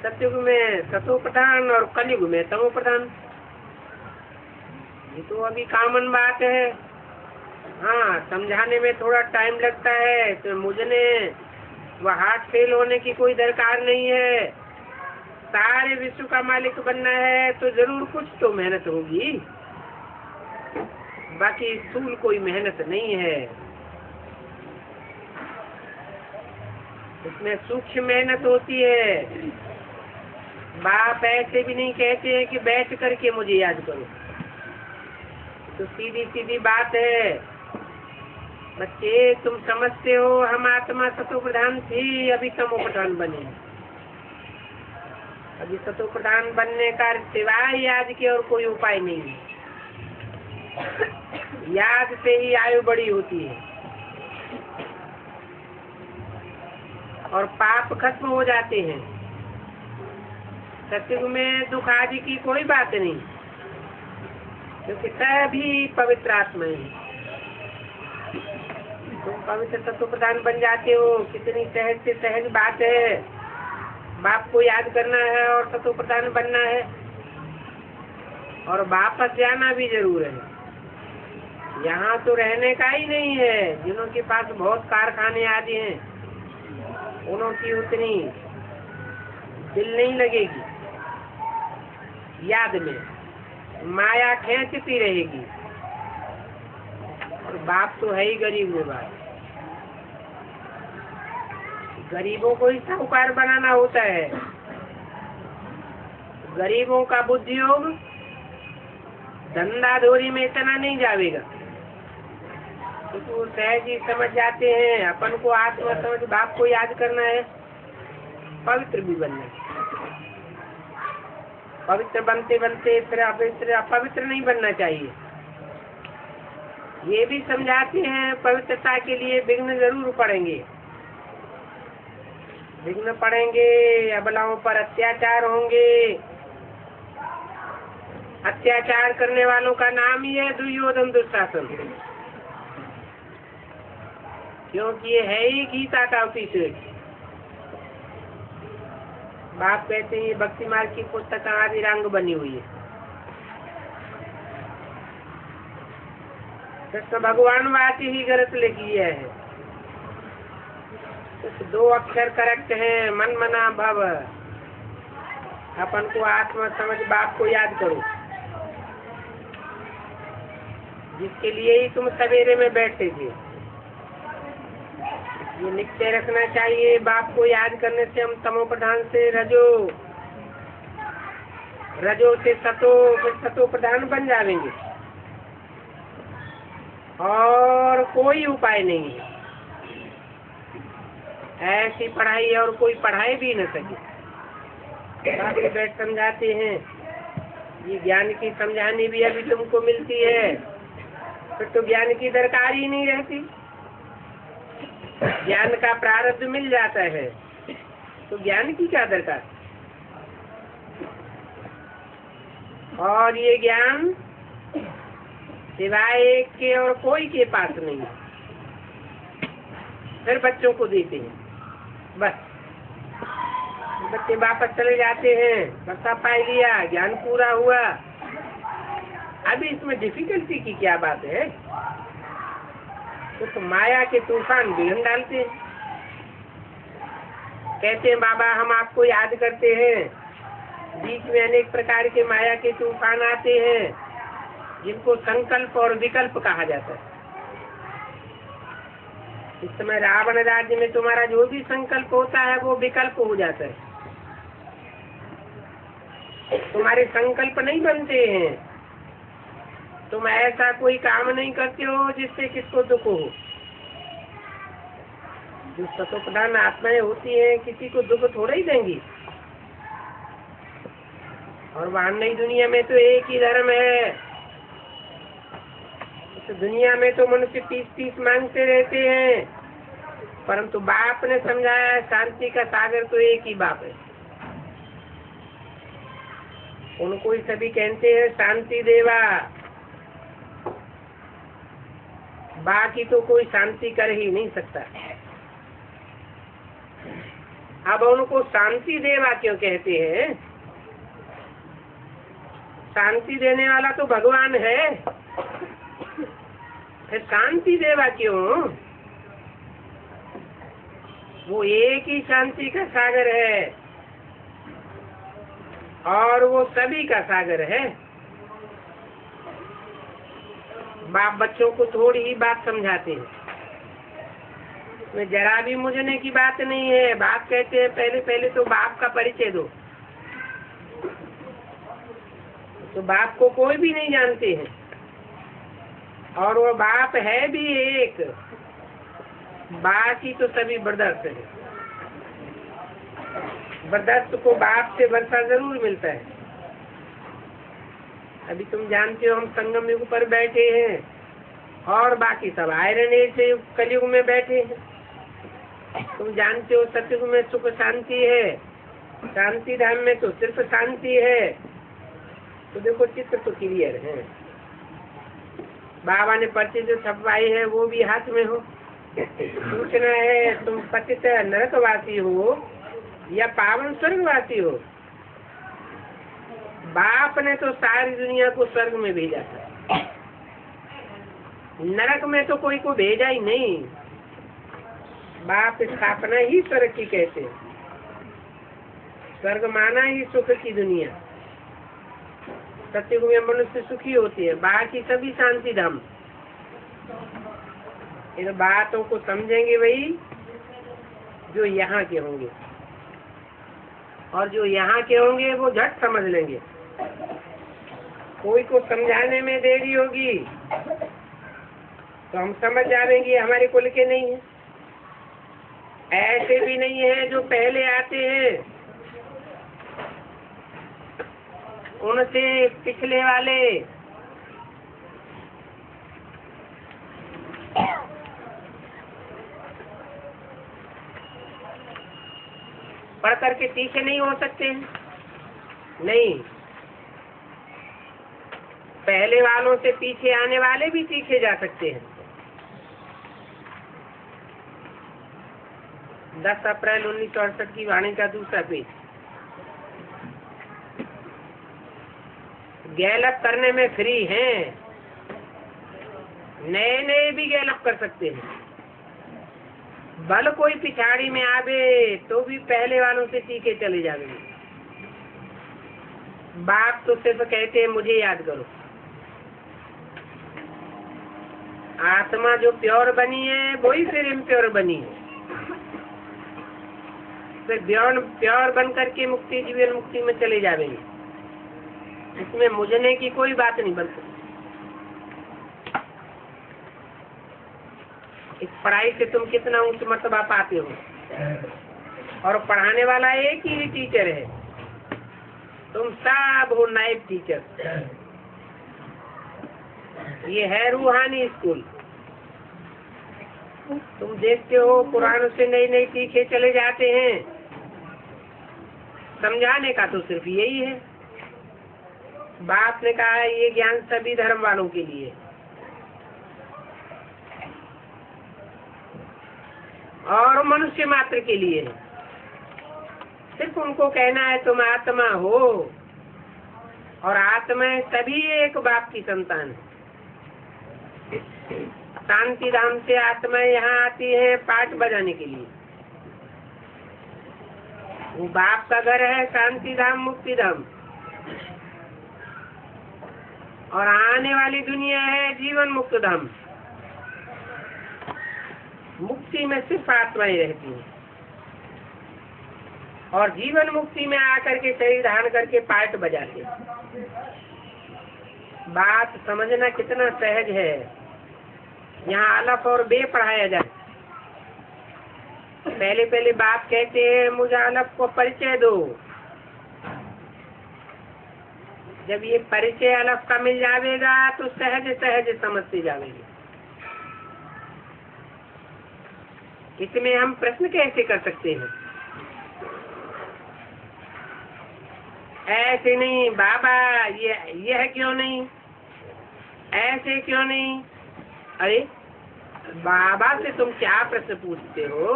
सतयुग में सतो प्रधान और कलयुग में तमो प्रधान, ये तो अभी कॉमन बात है। हाँ, समझाने में थोड़ा टाइम लगता है, तो मुझे वह हार्ट फेल होने की कोई दरकार नहीं है। सारे विश्व का मालिक बनना है तो जरूर कुछ तो मेहनत होगी, बाकी स्थूल कोई मेहनत नहीं है। इसमें सूक्ष्म मेहनत होती है। बाप ऐसे भी नहीं कहते हैं कि बैठ करके मुझे याद करो, तो सीधी सीधी बात है। बच्चे तुम समझते हो हम आत्मा सतो प्रधान थी, अभी तमो प्रधान बने। अभी सतो प्रधान बनने का सिवाय याद के और कोई उपाय नहीं है। याद से ही आयु बड़ी होती है और पाप खत्म हो जाते हैं। सत्युग में दुख आदि की कोई बात नहीं, क्योंकि सभी पवित्र आत्मा है। तुम पवित्र तत्व प्रधान बन जाते हो। कितनी सहज से सहज बात है। बाप को याद करना है और तत्व प्रधान बनना है, और वापस जाना भी जरूर है। यहाँ तो रहने का ही नहीं है। जिनों के पास बहुत कारखाने आदि हैं, उनों की उतनी दिल नहीं लगेगी। याद में माया खींचती रहेगी। और बाप तो है ही गरीब में बाप। गरीबों को ही साहूकार बनाना होता है। गरीबों का बुद्धि योग धंधाधोरी में इतना नहीं जाएगा, क्योंकि वो सहज ही समझ जाते हैं। अपन को आत्मा समझ बाप को याद करना है, पवित्र भी बनना है। पवित्र बनते बनते फिर अपवित्र नहीं बनना चाहिए। ये भी समझाते हैं पवित्रता के लिए विघ्न जरूर पड़ेंगे। विघ्न पड़ेंगे, अबलाओं पर अत्याचार होंगे। अत्याचार करने वालों का नाम ही है दुर्योधन दुशासन, क्योंकि ये है ही गीता का ऑफिसर। बाप कहते हैं ये भक्ति मार्ग की पुस्तक आदि रंग बनी हुई है। कृष्ण भगवान बात ही गलत लिखी है। कुछ 2 अक्षर करेक्ट है, मन मना भव। अपन को आत्मा समझ बाप को याद करो, जिसके लिए ही तुम सवेरे में बैठे थे। ये निश्चय रखना चाहिए। बाप को याद करने से हम तमो प्रधान से रजो से सतो, फिर सतो प्रधान बन जाएंगे। और कोई उपाय नहीं है। ऐसी पढ़ाई और कोई पढ़ाई भी न सके। बाकी बैठ समझाते हैं। ये ज्ञान की समझानी भी अभी तुमको मिलती है, फिर तो ज्ञान की दरकार ही नहीं रहती। ज्ञान का प्रारब्ध मिल जाता है तो ज्ञान की क्या दरकार। और ये ज्ञान सिवाय एक के और कोई के पास नहीं है। फिर बच्चों को देते हैं, बस बच्चे वापस चले जाते हैं। बसा पाई लिया, ज्ञान पूरा हुआ। अभी इसमें डिफिकल्टी की क्या बात है। तो माया के तूफान विघ्न डालते हैं। कहते हैं बाबा हम आपको याद करते हैं। बीच में अनेक प्रकार के माया के तूफान आते हैं, जिनको संकल्प और विकल्प कहा जाता है। इस समय रावण राज्य में तुम्हारा जो भी संकल्प होता है वो विकल्प हो जाता है। तुम्हारे संकल्प नहीं बनते हैं। तुम ऐसा कोई काम नहीं करते हो जिससे किसको दुख हो। जो सतो प्रधान आत्माएं होती हैं, किसी को दुख थोड़ा ही देंगी। और वहां नई दुनिया में तो एक ही धर्म है। तो दुनिया में तो मनुष्य 30-30 मांगते रहते हैं, परंतु बाप ने समझाया है शांति का सागर तो एक ही बाप है। उनको ही सभी कहते हैं शांति देवा। बाकी तो कोई शांति कर ही नहीं सकता। अब उनको शांति देवा क्यों कहते हैं। शांति देने वाला तो भगवान है, फिर शांति देवा क्यों। वो एक ही शांति का सागर है और वो सभी का सागर है। बाप बच्चों को थोड़ी ही बात समझाते हैं, में जरा भी मुझने की बात नहीं है। बाप कहते हैं पहले तो बाप का परिचय दो। तो बाप को कोई भी नहीं जानते हैं, और वो बाप है भी एक, बाकी तो सभी बर्दाश्त है। बर्दाश्त को बाप से वर्षा जरूर मिलता है। अभी तुम जानते हो हम संगम युग पर बैठे हैं और बाकी सब आयरन एज से कलयुग में बैठे हैं। तुम जानते हो सतयुग में सुख शांति है, शांति धाम में तो सिर्फ शांति है। तो देखो चित्र तो क्लियर है। बाबा ने पर्ची जो छपवाई है वो भी हाथ में हो। पूछना है तुम पतित नरकवासी हो या पावन स्वर्गवासी हो। बाप ने तो सारी दुनिया को स्वर्ग में भेजा था, नरक में तो कोई को भेजा ही नहीं। बाप स्थापना ही स्वर्ग की कहते हैं। स्वर्ग माना ही सुख की दुनिया। सत्युग में मनुष्य सुखी होती है, बाकी सभी शांति धाम। इन बातों को समझेंगे वही जो यहाँ के होंगे, और जो यहाँ के होंगे वो झट समझ लेंगे। कोई को समझाने में देरी होगी तो हम समझ जाएंगे हमारे कुल के नहीं है। ऐसे भी नहीं है जो पहले आते हैं उनसे पिछले वाले पढ़ करके तीखे नहीं हो सकते हैं। नहीं, पहले वालों से पीछे आने वाले भी सीखे जा सकते हैं। 10 अप्रैल 1968 की वाणी का दूसरा पेज। गैलअप करने में फ्री हैं, नए नए भी गैलअप कर सकते हैं। भल कोई पिछाड़ी में आवे तो भी पहले वालों से सीखे चले जाएंगे। बाप तो सिर्फ कहते हैं मुझे याद करो। आत्मा जो प्योर बनी है वही फिर इम्प्योर बनी है। फिर प्योर बन करके मुक्ति जीवन मुक्ति में चले जाएंगे। इसमें मुझने की कोई बात नहीं बनती। इस पढ़ाई से तुम कितना उच्च मर्तबा पाते हो, और पढ़ाने वाला एक ही टीचर है। तुम सब हो नाइब टीचर। ये है रूहानी स्कूल। तुम देखते हो कुरान से नई नई सीखे चले जाते हैं। समझाने का तो सिर्फ यही है। बाप ने कहा है ये ज्ञान सभी धर्म वालों के लिए, और मनुष्य मात्र के लिए है। सिर्फ उनको कहना है तुम आत्मा हो, और आत्मा सभी एक बाप की संतान है। शांति धाम से आत्मा यहाँ आती है पाठ बजाने के लिए। वो बाप का घर है शांति धाम मुक्ति धाम, और आने वाली दुनिया है जीवन मुक्त धाम। मुक्ति में सिर्फ आत्माएं रहती है, और जीवन मुक्ति में आकर के शरीर धारण करके पाठ बजाते। बात समझना कितना सहज है। यहाँ अलफ और बे पढ़ाया जाए। पहले पहले बाप कहते हैं मुझे अलफ को परिचय दो। जब ये परिचय अलफ का मिल जाएगा तो सहज सहज समझते जाएंगे। इसमें हम प्रश्न कैसे कर सकते हैं? ऐसे नहीं बाबा यह क्यों नहीं, ऐसे क्यों नहीं। अरे बाबा से तुम क्या प्रश्न पूछते हो?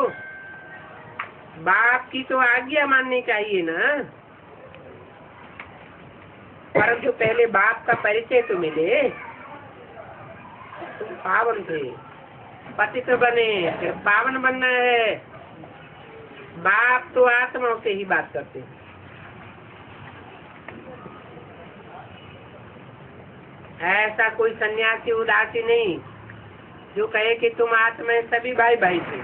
बाप की तो आज्ञा माननी चाहिए ना। परंतु पहले बाप का परिचय तो मिले। तुम पावन थे, पतित बने, फिर पावन बनना है। बाप तो आत्माओं से ही बात करते हैं। ऐसा कोई सन्यासी उदासी नहीं जो कहे कि तुम आत्मा सभी भाई भाई थे।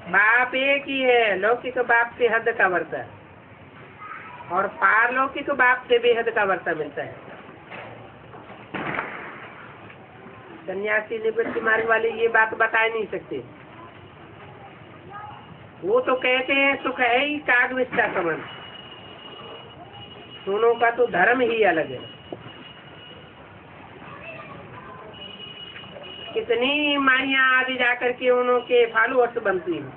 बाप एक ही है। लौकिक बाप से हद का वर्ता, और पारलौकिक बाप से बेहद का वर्ता मिलता है। सन्यासी निवृत्ति मार्ग वाले ये बात बता नहीं सकते। वो तो कहते हैं सुख है ही काग विष्टा समान। दोनों का तो धर्म ही अलग है। कितनी माइयाँ आदि जाकर के उन्हों के फॉलोअर्स बनती हैं,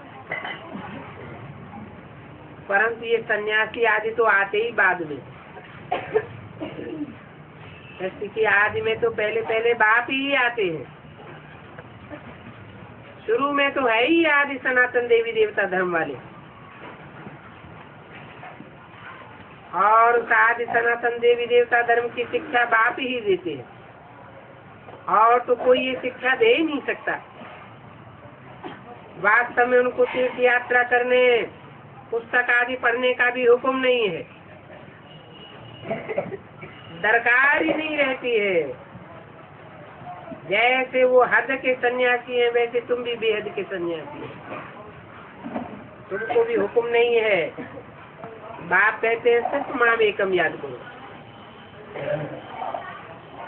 परंतु ये सन्यासी आदि तो आते ही बाद में। जैसे कि आदि में तो पहले पहले बाप ही आते हैं। शुरू में तो है ही आदि सनातन देवी देवता धर्म वाले, और आदि सनातन देवी देवता धर्म की शिक्षा बाप ही देते हैं, और तो कोई ये शिक्षा दे ही नहीं सकता। वास्तव में उनको तीर्थ यात्रा करने, पुस्तक आदि पढ़ने का भी हुक्म नहीं है, दरकार ही नहीं रहती है। जैसे वो हद के सन्यासी हैं, वैसे तुम भी बेहद के सन्यासी हैं। तुमको भी हुक्म नहीं है। बाप कहते हैं सिर्फ माम एकम याद करो।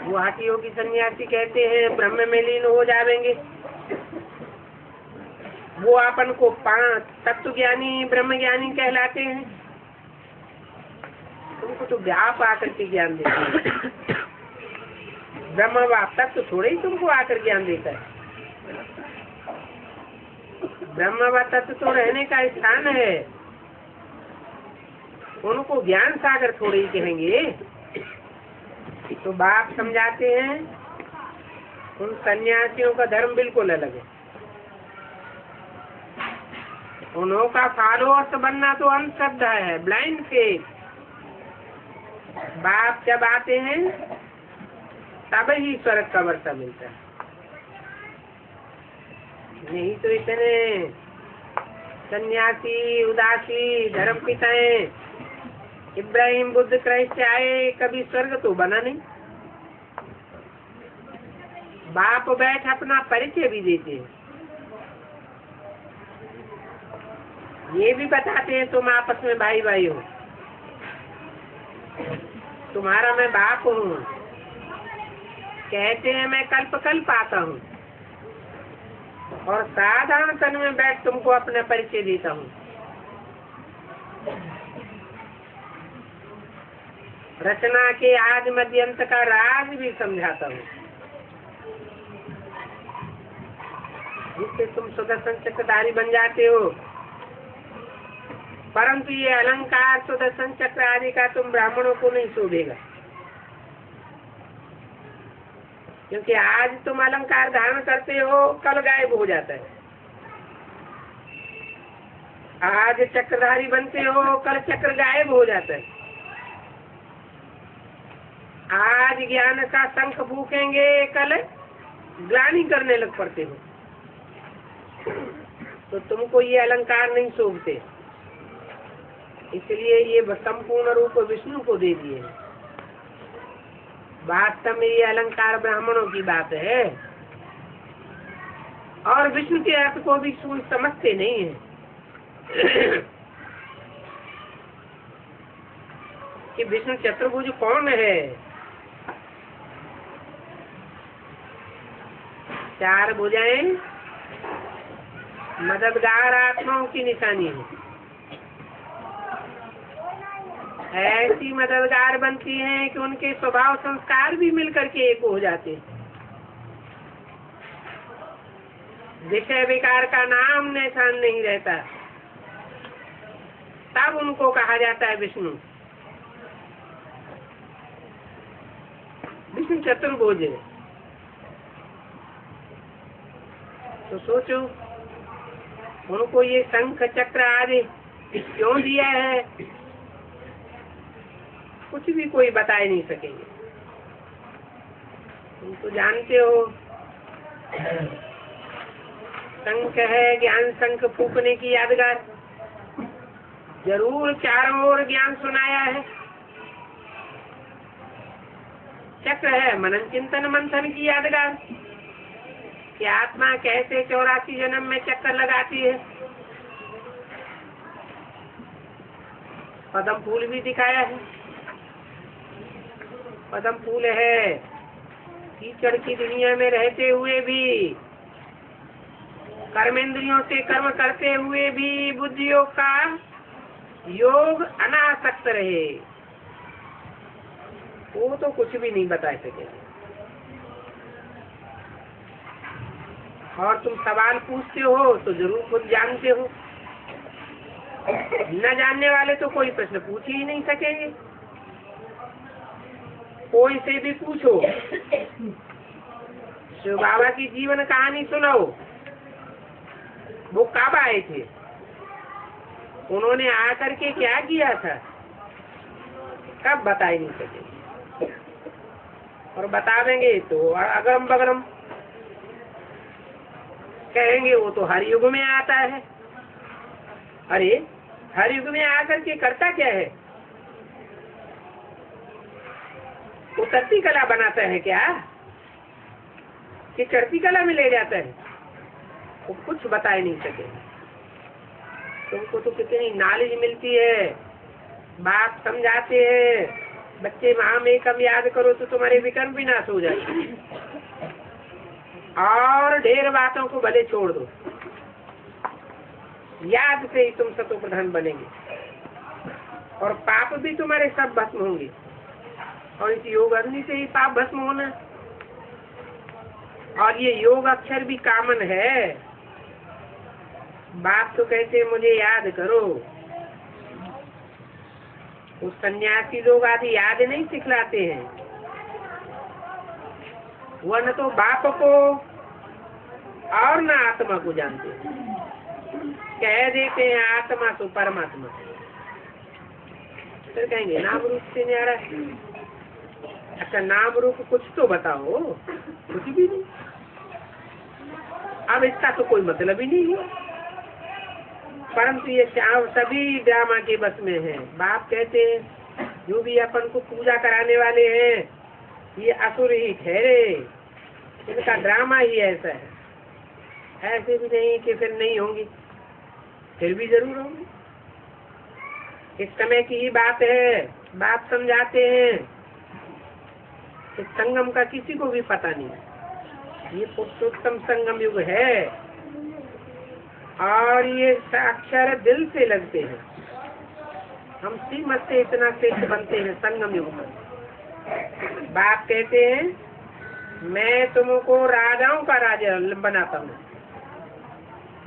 वो हाथी योगी सन्यासी कहते हैं ब्रह्म में लीन हो जाएंगे। वो अपन को 5 तत्व ज्ञानी ब्रह्म ज्ञानी कहलाते हैं। तुमको तो व्याप आकर के ज्ञान देते हैं। ब्रह्म बाप तत्व थोड़े ही तुमको आकर ज्ञान देता है। ब्रह्म व तत्व तो रहने का स्थान है, उनको ज्ञान सागर थोड़े ही कहेंगे। तो बाप समझाते हैं उन सन्यासियों का धर्म बिल्कुल अलग है। उन्हों का फॉलोअर्स बनना तो अंधश्रद्धा है, ब्लाइंड फेथ। बाप जब आते हैं तब ही स्वर्ग का वर्षा मिलता है, नहीं तो इतने सन्यासी उदासी धर्म पिताएं इब्राहिम बुद्ध क्राइस्ट आए, कभी स्वर्ग तो बना नहीं। बाप बैठ अपना परिचय भी देते हैं, ये भी बताते हैं तुम आपस में भाई भाई हो, तुम्हारा मैं बाप हूँ। कहते हैं मैं कल्प कल्प आता हूँ, और साधारण तन में बैठ तुमको अपना परिचय देता हूँ। रचना के आदि मध्य अंत का राज भी समझाता हूँ, जिससे तुम सुदर्शन चक्रधारी बन जाते हो। परंतु ये अलंकार सुदर्शन चक्र आदि का तुम ब्राह्मणों को नहीं शोभेगा, क्योंकि आज तुम अलंकार धारण करते हो, कल गायब हो जाता है। आज चक्रधारी बनते हो, कल चक्र गायब हो जाता है। आज ज्ञान का शंख फूकेंगे, कल ग्लानि करने लग पड़ते हो। तो तुमको ये अलंकार नहीं शोभते, इसलिए ये संपूर्ण रूप विष्णु को दे दिए। वास्तव में ये अलंकार ब्राह्मणों की बात है, और विष्णु के अर्थ को भी समझते नहीं है कि विष्णु चतुर्भुज कौन है। 4 भुजाएं मददगार आत्माओं की निशानी है। ऐसी मददगार बनती हैं कि उनके स्वभाव संस्कार भी मिलकर के एक हो जाते हैं। विषय विकार का नाम निशान नहीं रहता, तब उनको कहा जाता है विष्णु। विष्णु चतुर्भुज। तो सोचो उनको ये शंख चक्र आदि क्यों दिया है, कुछ भी कोई बता ही नहीं सकेंगे। तुम तो जानते हो शंख है ज्ञान शंख फूकने की यादगार, जरूर चारों ओर ज्ञान सुनाया है। चक्र है मनन चिंतन मंथन की यादगार, कि आत्मा कैसे 84 जन्म में चक्कर लगाती है। पद्म फूल भी दिखाया है। पद्म फूल है कीचड़ की दुनिया में रहते हुए भी, कर्मेंद्रियों से कर्म करते हुए भी बुद्धि योग का योग अनासक्त रहे। वो तो कुछ भी नहीं बता सकेंगे। और तुम सवाल पूछते हो तो जरूर खुद जानते हो, न जानने वाले तो कोई प्रश्न पूछ ही नहीं सकेंगे। कोई से भी पूछो, शिव बाबा की जीवन कहानी सुनाओ, वो कब आए थे, उन्होंने आकर के क्या किया था, कब बता ही नहीं सकेंगे। और बता देंगे तो अगरम बगरम कहेंगे, वो तो हर युग में आता है। अरे हर युग में आकर के करता क्या है, वो उतरती कला बनाता है क्या कि चढ़ती कला में ले जाता है? वो कुछ बता ही नहीं सके। तुमको तो कितनी नॉलेज मिलती है, बात समझाते हैं बच्चे, वहां में कम याद करो तो तुम्हारे विकर्म भी नाश हो जाए। और ढेर बातों को भले छोड़ दो, याद से ही तुम सतो प्रधान बनेंगे और पाप भी तुम्हारे सब भस्म होंगे। और इस योग अग्नि से ही पाप भस्म होना। और ये योग अक्षर भी कामन है। बाप तो कहते मुझे याद करो, उस सन्यासी लोग आदि याद नहीं सिखलाते हैं। वह न तो बाप को और न आत्मा को जानते हैं, कह देते हैं आत्मा तो परमात्मा, फिर कहेंगे नाम रूप से न्यारा है। अच्छा नाम रूप कुछ तो बताओ, कुछ भी नहीं। अब इसका तो कोई मतलब ही नहीं है, परंतु ये सभी ड्रामा के बस में है। बाप कहते हैं जो भी अपन को पूजा कराने वाले हैं ये असुर ही ठहरे, इनका ड्रामा ही ऐसा है। ऐसे भी नहीं कि फिर नहीं होंगी, फिर भी जरूर होंगी। इस समय की ही बात है। बाप समझाते हैं इस संगम का किसी को भी पता नहीं। ये पुरुषोत्तम संगम युग है और ये अक्षर दिल से लगते हैं। हम श्रीमत से इतना श्रेष्ठ बनते हैं संगम युग में। बाप कहते हैं मैं तुमको राजाओं का राजा बनाता हूँ।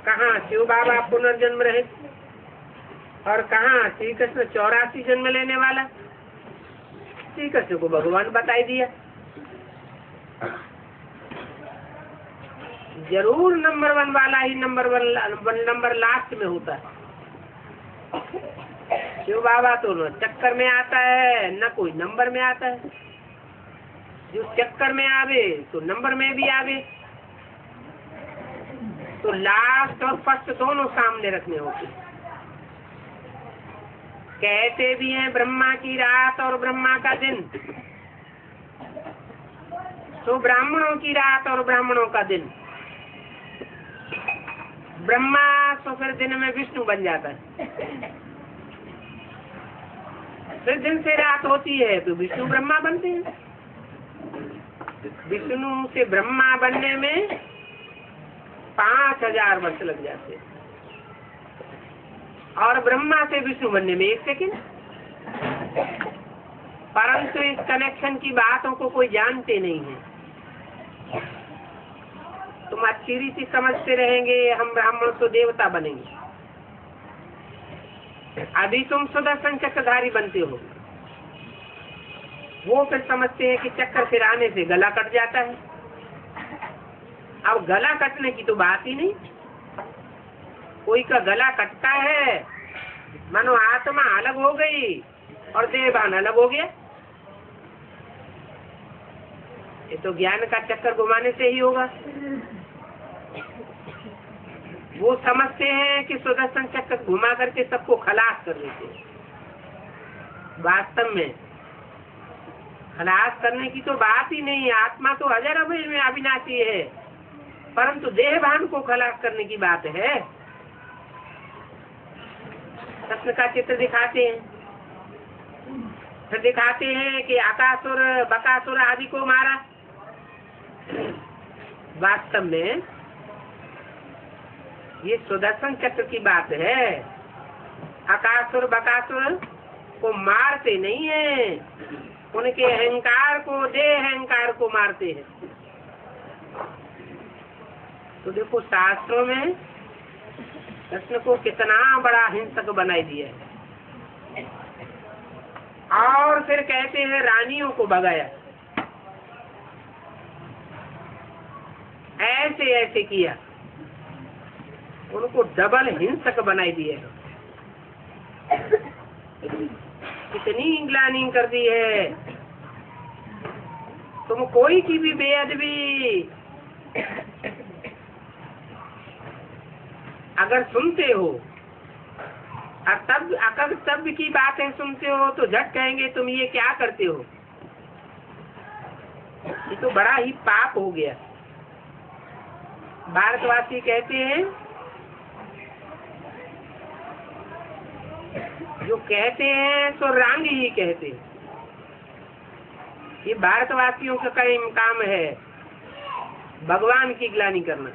कहाँ शिव बाबा पुनर्जन्म रहे और कहाँ श्री कृष्ण 84 जन्म लेने वाला। श्री कृष्ण को भगवान बताई दिया। जरूर नंबर 1 वाला ही नंबर लास्ट में होता है। शिव बाबा तो न चक्कर में आता है न कोई नंबर में आता है। जो चक्कर में आवे तो नंबर में भी आवे, तो लास्ट और फर्स्ट दोनों सामने रखने होते। कहते भी हैं ब्रह्मा की रात और ब्रह्मा का दिन, तो ब्राह्मणों की रात और ब्राह्मणों का दिन। ब्रह्मा तो फिर दिन में विष्णु बन जाता है, फिर दिन से रात होती है तो विष्णु ब्रह्मा बनते हैं। विष्णु से ब्रह्मा बनने में 5000 वर्ष लग जाते हैं और ब्रह्मा से विष्णु बनने में 1 सेकंड। परंतु इस कनेक्शन की बातों को कोई जानते नहीं है। तुम अच्छी रीति समझते रहेंगे हम ब्राह्मण तो देवता बनेंगे। अभी तुम सुदर्शन चक्रधारी बनते हो, वो फिर समझते हैं कि चक्कर फिर आने से गला कट जाता है। अब गला कटने की तो बात ही नहीं। कोई का गला कटता है मानो आत्मा अलग हो गई और देहभान अलग हो गया। ये तो ज्ञान का चक्कर घुमाने से ही होगा। वो समझते हैं कि सुदर्शन चक्कर घुमा करके सबको खलास कर देते हैं। वास्तव में खलास करने की तो बात ही नहीं है। आत्मा तो अजर अभय में अविनाशी है, परंतु देहभान को खलास करने की बात है। कृष्ण का चित्र दिखाते हैं, फिर दिखाते हैं कि आकासुर बकासुर आदि को मारा। वास्तव में ये सुदर्शन चक्र की बात है। आकासुर बकासुर को मारते नहीं है, उनके अहंकार को, देह अहंकार को मारते हैं। तो देखो शास्त्रों में कृष्ण को कितना बड़ा हिंसक बनाई दिया है। और फिर कहते हैं रानियों को भगाया, ऐसे ऐसे किया, उनको डबल हिंसक बनाई दिया है। कितनी ग्लानि कर दी है। तुम कोई की भी बेअदबी अगर सुनते हो और तब अगर तब की बातें सुनते हो तो झट कहेंगे तुम ये क्या करते हो, ये तो बड़ा ही पाप हो गया। भारतवासी कहते हैं, जो कहते हैं तो रांग ही कहते हैं। ये भारतवासियों का काम है भगवान की ग्लानि करना।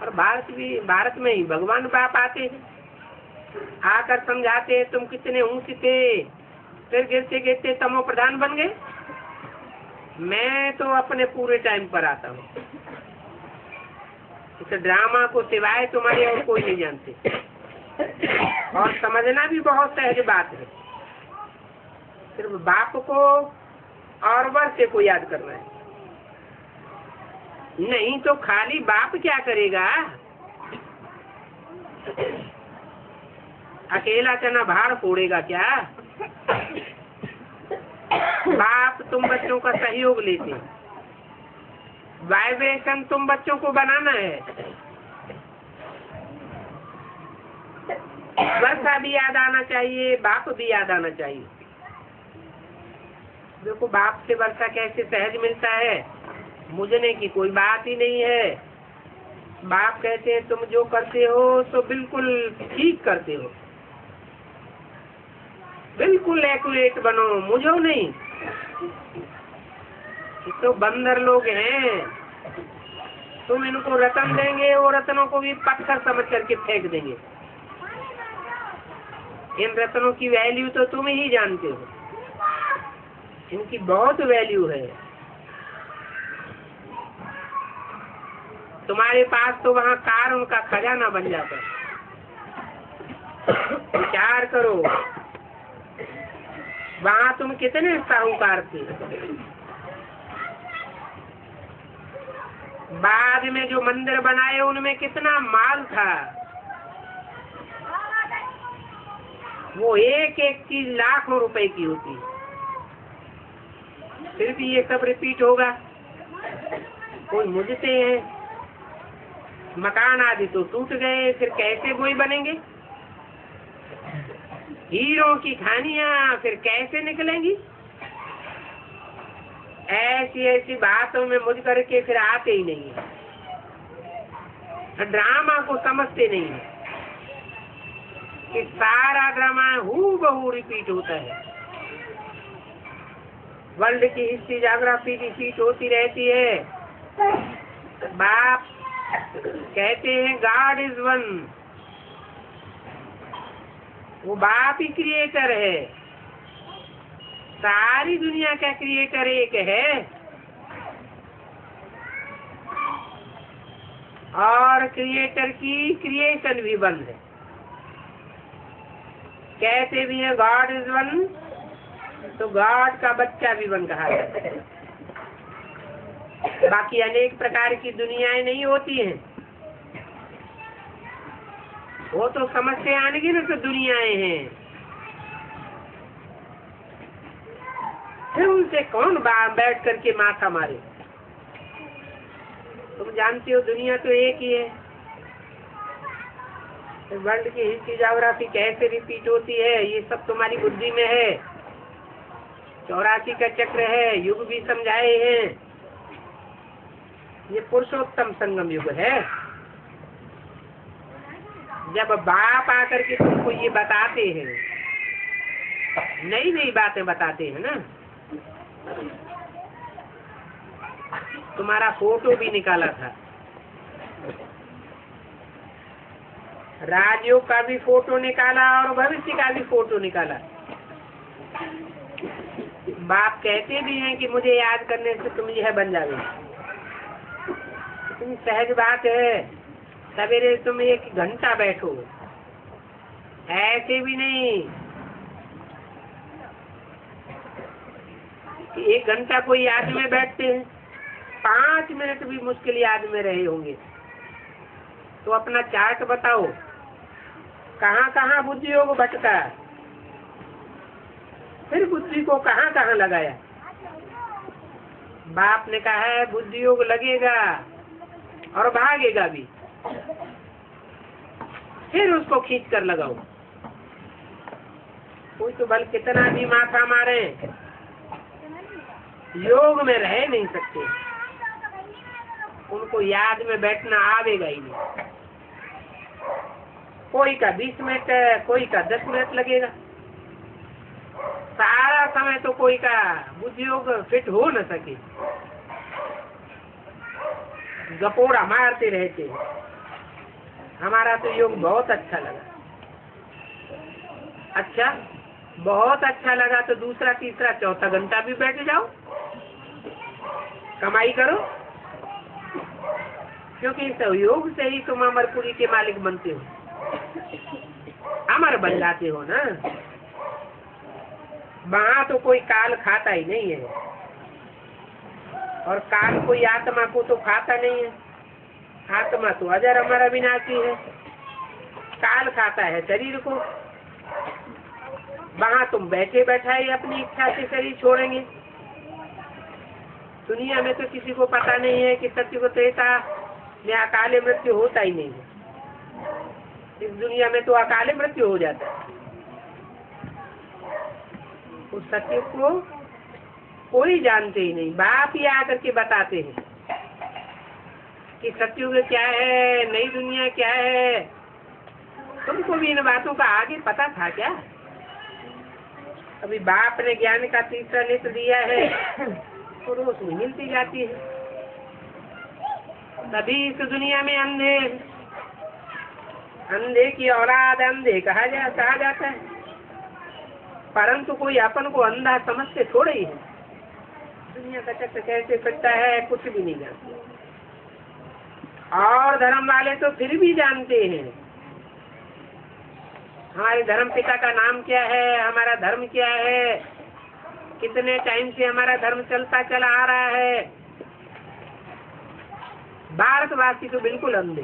और भारत में ही भगवान बाप आते हैं, आकर समझाते हैं तुम कितने ऊंचे थे, फिर गिरते गिरते तमो प्रधान बन गए। मैं तो अपने पूरे टाइम पर आता हूँ। इस ड्रामा को सिवाय तुम्हारे और कोई नहीं जानते। और समझना भी बहुत सहज बात है। सिर्फ बाप को और वर्षे को याद करना है, नहीं तो खाली बाप क्या करेगा। अकेला चना भार फोड़ेगा क्या। बाप तुम बच्चों का सहयोग लेते, वाइब्रेशन तुम बच्चों को बनाना है। वर्षा भी याद आना चाहिए, बाप भी याद आना चाहिए। देखो बाप से वर्षा कैसे सहज मिलता है, मुझने की कोई बात ही नहीं है। बाप कहते हैं तुम जो करते हो तो बिल्कुल ठीक करते हो, बिल्कुल एक्यूरेट बनो, मुझो नहीं। ये तो बंदर लोग हैं, तुम इनको रतन देंगे, वो रत्नों को भी पत्थर समझ करके फेंक देंगे। इन रत्नों की वैल्यू तो तुम ही जानते हो, इनकी बहुत वैल्यू है। तुम्हारे पास तो वहाँ कार उनका खजाना बन जाता है। विचार करो, वहाँ तुम कितने साहूकार थे। बाद में जो मंदिर बनाए उनमें कितना माल था। वो एक एक चीज लाखों रुपए की होती, फिर भी ये सब रिपीट होगा। कोई मुझसे हैं, मकान आदि तो टूट गए, फिर कैसे वही बनेंगे। हीरों की कहानियां फिर कैसे निकलेंगी। ऐसी ऐसी बातों में मुझ करके फिर आते ही नहीं है, ड्रामा को समझते नहीं है कि सारा ड्रामा हूबहू रिपीट होता है। वर्ल्ड की हिस्ट्री ज्योग्राफी रिपीट होती रहती है। बाप कहते हैं गॉड इज वन, वो बाप ही क्रिएटर है। सारी दुनिया का क्रिएटर एक है, और क्रिएटर की क्रिएशन भी बंद है। कहते भी है गॉड इज वन, तो गॉड का बच्चा भी वन कहा जाता है। बाकी अनेक प्रकार की दुनियाएं नहीं होती हैं, वो तो समझते आने ना तो दुनियाएं हैं। फिर उनसे कौन बैठ करके माथा मारे। तुम जानते हो दुनिया तो एक ही है। वर्ल्ड की हिस्ट्री ज्योग्राफी कैसे रिपीट होती है, ये सब तुम्हारी बुद्धि में है। 84 का चक्र है, युग भी समझाए हैं। ये पुरुषोत्तम संगम युग है। जब बाप आकर के तुमको ये बताते हैं, नई नई बातें बताते हैं ना। तुम्हारा फोटो भी निकाला था, राजयोग का भी फोटो निकाला और भविष्य का भी फोटो निकाला। बाप कहते भी हैं कि मुझे याद करने से तुम यह बन जाओगे। इतनी सहज बात है। सवेरे तुम 1 घंटा बैठो, ऐसे भी नहीं कि 1 घंटा कोई याद में बैठते हैं, 5 मिनट भी मुश्किल याद में रहे होंगे। तो अपना चार्ट बताओ, कहाँ कहाँ बुद्धि योग भटका, फिर बुद्धि को कहाँ कहाँ लगाया। बाप ने कहा है बुद्धि योग लगेगा और भागेगा भी, फिर उसको खींच कर लगाओ। कोई तो बल कितना भी माथा मारे, योग में रह नहीं सकते, उनको याद में बैठना आवेगा ही नहीं। कोई का 20 मिनट, कोई का 10 मिनट लगेगा, सारा समय तो कोई का बुद्धि योग फिट हो न सके, गपोड़ा मारते रहते। हमारा तो योग बहुत अच्छा लगा। अच्छा, बहुत अच्छा लगा तो दूसरा, तीसरा, चौथा घंटा भी बैठ जाओ, कमाई करो, क्योंकि सहयोग से ही तुम अमरपुरी के मालिक बनते हो, अमर बन जाते हो ना। वहाँ तो कोई काल खाता ही नहीं है, और काल कोई आत्मा को तो खाता नहीं है। आत्मा तो अजर अमर अविनाशी है, काल खाता है शरीर को। वहाँ तुम बैठे बैठाए अपनी इच्छा से शरीर छोड़ेंगे। दुनिया में तो किसी को पता नहीं है कि सत्य को त्रेता में अकाले मृत्यु होता ही नहीं है। इस दुनिया में तो अकाले मृत्यु हो जाता है। उस सत्य को कोई जानते ही नहीं, बाप ही आकर के बताते हैं कि सत्युग क्या है, नई दुनिया क्या है। तुमको भी इन बातों का आगे पता था क्या? अभी बाप ने ज्ञान का तीसरा नेत्र दिया है तो रोशनी मिलती जाती है। तभी इस दुनिया में अंधे, अंधे की औलाद अंधे कहा जाता है, परंतु कोई अपन को अंधा समझते थोड़े ही है। दुनिया का चक्र कैसे फिरता है कुछ भी नहीं जानते, और धर्म वाले तो फिर भी जानते हैं। हमारे धर्म पिता का नाम क्या है, हमारा धर्म क्या है, कितने टाइम से हमारा धर्म चलता चला आ रहा है। भारतवासी तो बिल्कुल अंधे,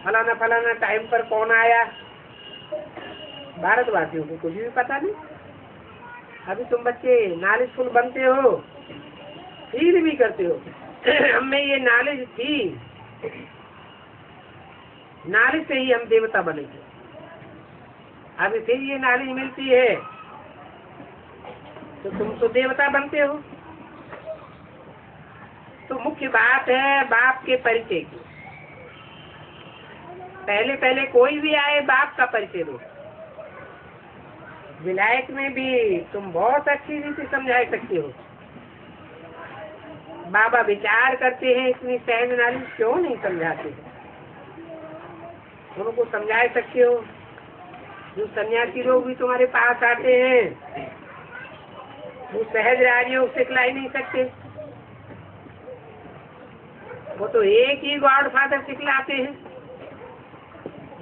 फलाना फलाना टाइम पर कौन आया, भारतवासियों को कुछ भी पता नहीं। अभी तुम बच्चे नॉलेजफुल बनते हो, फील भी करते हो हमें ये नॉलेज थी, नॉलेज से ही हम देवता बने थे। अभी फिर ये नॉलेज मिलती है तो तुम तो देवता बनते हो। तो मुख्य बात है बाप के परिचय की। पहले पहले कोई भी आए बाप का परिचय दो। विलायत में भी तुम बहुत अच्छी रीति समझा सकते हो। बाबा विचार करते हैं इतनी सहज नाली क्यों नहीं समझाते, उनको समझा सकते हो। जो सन्यासी लोग भी तुम्हारे पास आते हैं वो सहज राजयोग सिखला ही नहीं सकते, वो तो एक ही गॉड फादर सिखलाते हैं।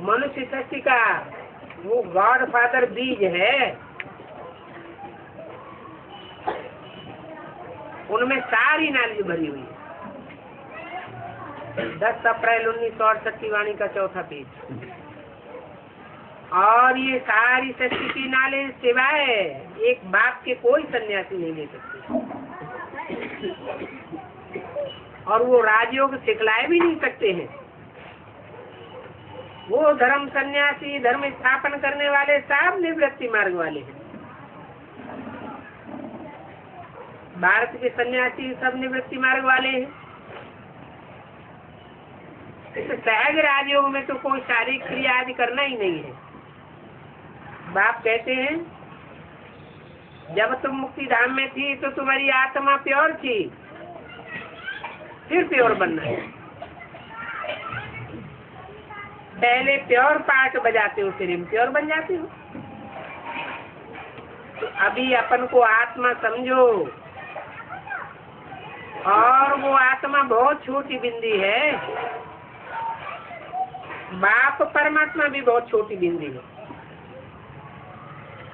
मनुष्य सृष्टि का वो गॉड फादर बीज है, उनमें सारी नॉलेज भरी हुई है। 10 अप्रैल 1968 की वाणी का 4था पेज। और ये सारी सृष्टि की नॉलेज सिवाय एक बाप के कोई सन्यासी नहीं ले सकते, और वो राजयोग सिखलाए भी नहीं सकते हैं। वो धर्म सन्यासी, धर्म स्थापन करने वाले सब निवृत्ति मार्ग वाले हैं। भारत के सन्यासी सब निवृत्ति मार्ग वाले हैं। इस सहज राजयोग में तो कोई शारीरिक क्रिया आदि करना ही नहीं है। बाप कहते हैं जब तुम मुक्ति धाम में थी तो तुम्हारी आत्मा प्योर थी, फिर प्योर बनना है। पहले प्योर पार्ट बजाते हो फिर इम्प्योर बन जाते हो। तो अभी अपन को आत्मा समझो, और वो आत्मा बहुत छोटी बिंदी है। बाप परमात्मा भी बहुत छोटी बिंदी है।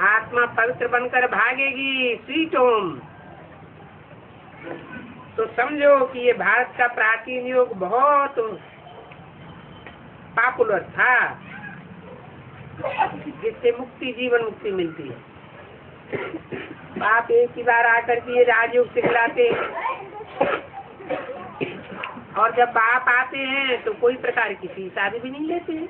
आत्मा पवित्र बनकर भागेगी स्वीट होम। तो समझो कि ये भारत का प्राचीन युग बहुत पॉपुलर था, जिससे मुक्ति, जीवन मुक्ति मिलती है। बाप एक ही बार आकर के ये राजयोग सिखलाते, और जब बाप आते हैं तो कोई प्रकार की फीस आदि भी नहीं लेते हैं।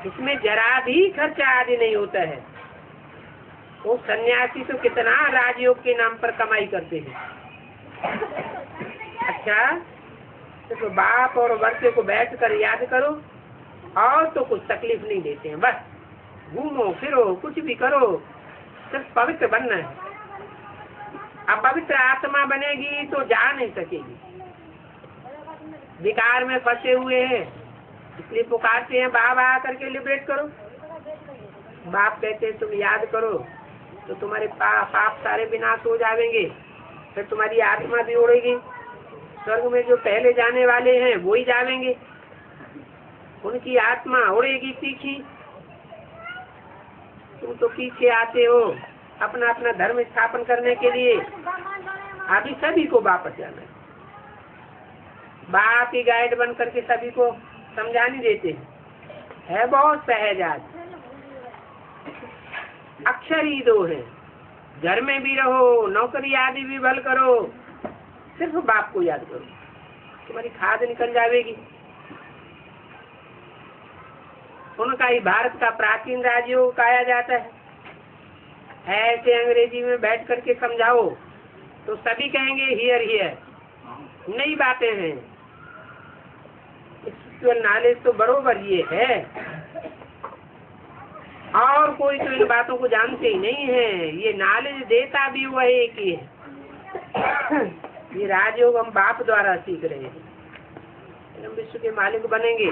इसमें जरा भी खर्चा आदि नहीं होता है। वो सन्यासी तो कितना राजयोग के नाम पर कमाई करते हैं। अच्छा, तो बाप और वर्षे को बैठ कर याद करो, और तो कुछ तकलीफ नहीं देते हैं। बस घूमो फिरो, कुछ भी करो, सिर्फ पवित्र बनना है। अपवित्र आत्मा बनेगी तो जा नहीं सकेगी। विकार में फंसे हुए हैं, इसलिए पुकारते हैं बाबा आकर के लिबरेट करो। बाप कहते हैं तुम याद करो तो तुम्हारे पाप सारे विनाश हो जाएंगे, फिर तुम्हारी आत्मा भी उड़ेगी। स्वर्ग में जो पहले जाने वाले हैं वो ही जाएंगे, उनकी आत्मा उड़ेगी तीखी। तुम तो पीछे आते हो अपना अपना धर्म स्थापन करने के लिए। अभी सभी को वापस जाना है। बाप ही गाइड बन करके सभी को समझा नहीं देते है बहुत सहज। आज अक्षर ही दो है, घर में भी रहो, नौकरी आदि भी भल करो, सिर्फ बाप को याद करो, तुम्हारी खाद निकल जाएगी। उनका ही भारत का प्राचीन राजयोग कहा जाता है। ऐसे अंग्रेजी में बैठ करके समझाओ तो सभी कहेंगे हियर हियर। नई बातें हैं, स्पिरिचुअल नॉलेज तो बरोबर ये है, और कोई तो इन बातों को जानते ही नहीं है। ये नॉलेज देता भी हुआ एक ही है। ये राजयोग हम बाप द्वारा सीख रहे हैं। हम विश्व के मालिक बनेंगे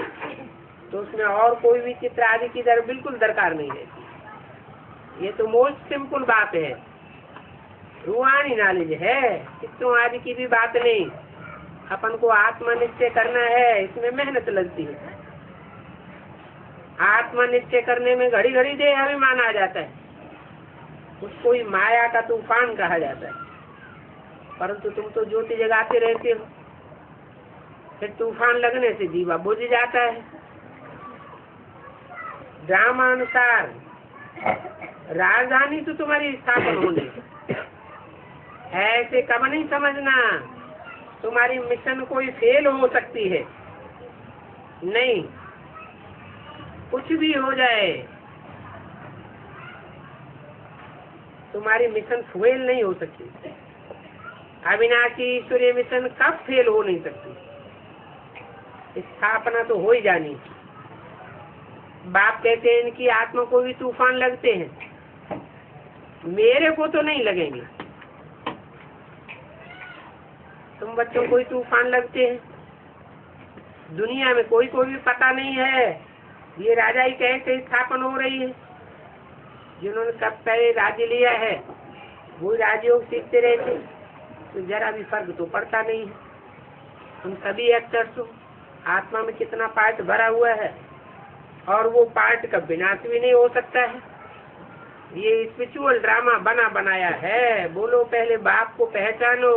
तो उसमें और कोई भी चित्र आदि की बिल्कुल दरकार नहीं रहती। ये तो मोस्ट सिंपल बात है, रूहानी नॉलेज है, चित्रों आदि की भी बात नहीं। अपन को आत्मा निश्चय करना है, इसमें मेहनत लगती है। आत्मा निश्चय करने में घड़ी घड़ी देह अभिमान आ जाता है, उसको ही माया का तूफान कहा जाता है। परंतु तुम तो ज्योति जगाते रहते हो, फिर तूफान लगने से दीवा बुझ जाता है। ड्रामा अनुसार राजधानी तो तुम्हारी स्थापन होनी, ऐसे कब नहीं समझना तुम्हारी मिशन कोई फेल हो सकती है। नहीं, कुछ भी हो जाए तुम्हारी मिशन फेल नहीं हो सकती। अविनाशी ईश्वरीय मिशन कब फेल हो नहीं सकती, स्थापना तो हो ही जानी। बाप कहते हैं इनकी आत्मा को भी तूफान लगते हैं, मेरे को तो नहीं लगेंगे। तुम बच्चों को ही तूफान लगते हैं। दुनिया में कोई को भी पता नहीं है ये राजा ही कैसे स्थापन हो रही है। जिन्होंने कब पहले राज्य लिया है वो राजयोग सीखते रहते, तो जरा भी फर्क तो पड़ता नहीं है। तुम सभी एक्टर्स हो, आत्मा में कितना पार्ट भरा हुआ है, और वो पार्ट का विनाश भी नहीं हो सकता है। ये स्पिरिचुअल ड्रामा बना बनाया है। बोलो पहले बाप को पहचानो।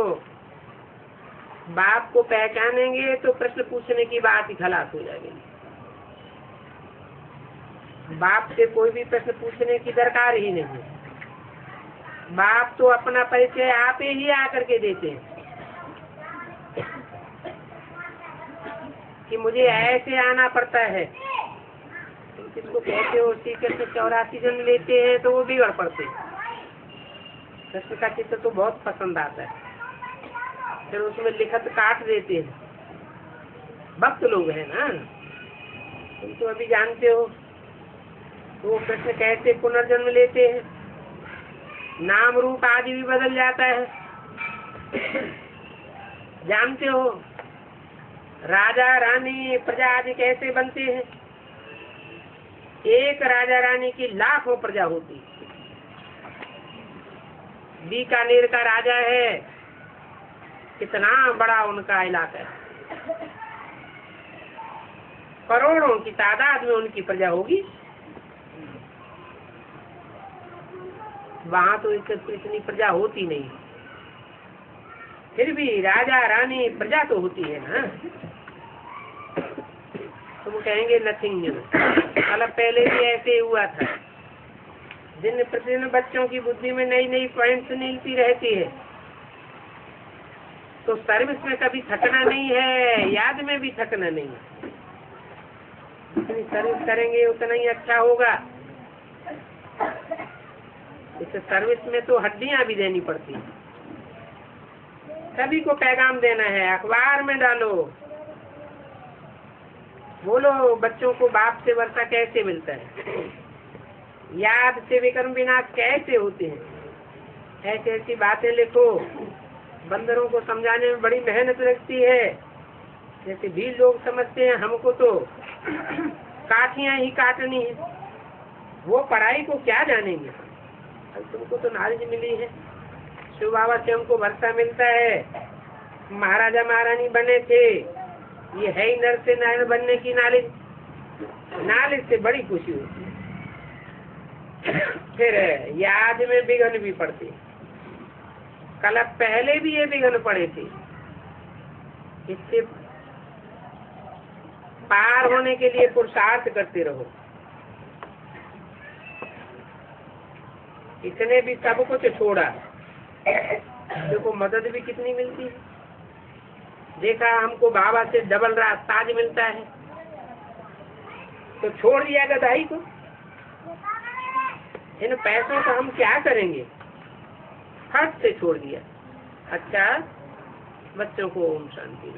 बाप को पहचानेंगे तो प्रश्न पूछने की बात ही खलास हो जाएगी। बाप से कोई भी प्रश्न पूछने की दरकार ही नहीं है। बाप तो अपना परिचय आप ही आकर के देते हैं कि मुझे ऐसे आना पड़ता है। तुम किसको कहते हो सीकर से 84 जन लेते हैं तो वो बिगड़ पड़ते हैं। कृष्ण का चित्र तो बहुत पसंद आता है, फिर उसमें लिखत काट देते हैं। भक्त लोग हैं ना, तुम तो अभी जानते हो। तो वो कृष्ण कहते पुनर्जन्म लेते हैं, नाम रूप आदि भी बदल जाता है। जानते हो राजा रानी प्रजा आदि कैसे बनते हैं। एक राजा रानी की लाखों प्रजा होती। बीकानेर का राजा है, कितना बड़ा उनका इलाका है, करोड़ों की तादाद में उनकी प्रजा होगी। वहां तो इतनी प्रजा होती नहीं, फिर भी राजा रानी प्रजा तो होती है ना। तुम कहेंगे नथिंग न्यू, मतलब पहले भी ऐसे हुआ था। दिन प्रतिदिन बच्चों की बुद्धि में नई नई पॉइंट्स मिलती रहती है, तो सर्विस में कभी थकना नहीं है, याद में भी थकना नहीं है। जितनी सर्विस करेंगे उतना ही अच्छा होगा। इस सर्विस में तो हड्डियां भी देनी पड़ती है। सभी को पैगाम देना है, अखबार में डालो, बोलो बच्चों को बाप से वर्षा कैसे मिलता है, याद से विक्रम विनाश कैसे होते हैं। ऐसी ऐसी बातें लिखो। बंदरों को समझाने में बड़ी मेहनत लगती है। जैसे भी लोग समझते हैं हमको तो काठियां ही काटनी है, वो पढ़ाई को क्या जानेंगे। अब तुमको तो नॉलेज मिली है, शिव बाबा से हमको वर्षा मिलता है, महाराजा महारानी बने थे, ये है ही नर से नारायण बनने की नॉलेज। नॉलेज से बड़ी खुशी होती है। फिर याद में विघ्न भी पड़ते। कल पहले भी ये विघ्न पड़े थे, इससे पार होने के लिए पुरुषार्थ करते रहो। इसने भी सब कुछ छोड़ा, देखो मदद भी कितनी मिलती है। देखा हमको बाबा से डबल ताज मिलता है, तो छोड़ दिया गदाई को। इन पैसों का हम क्या करेंगे, फट से छोड़ दिया। अच्छा, बच्चों को ओम शांति।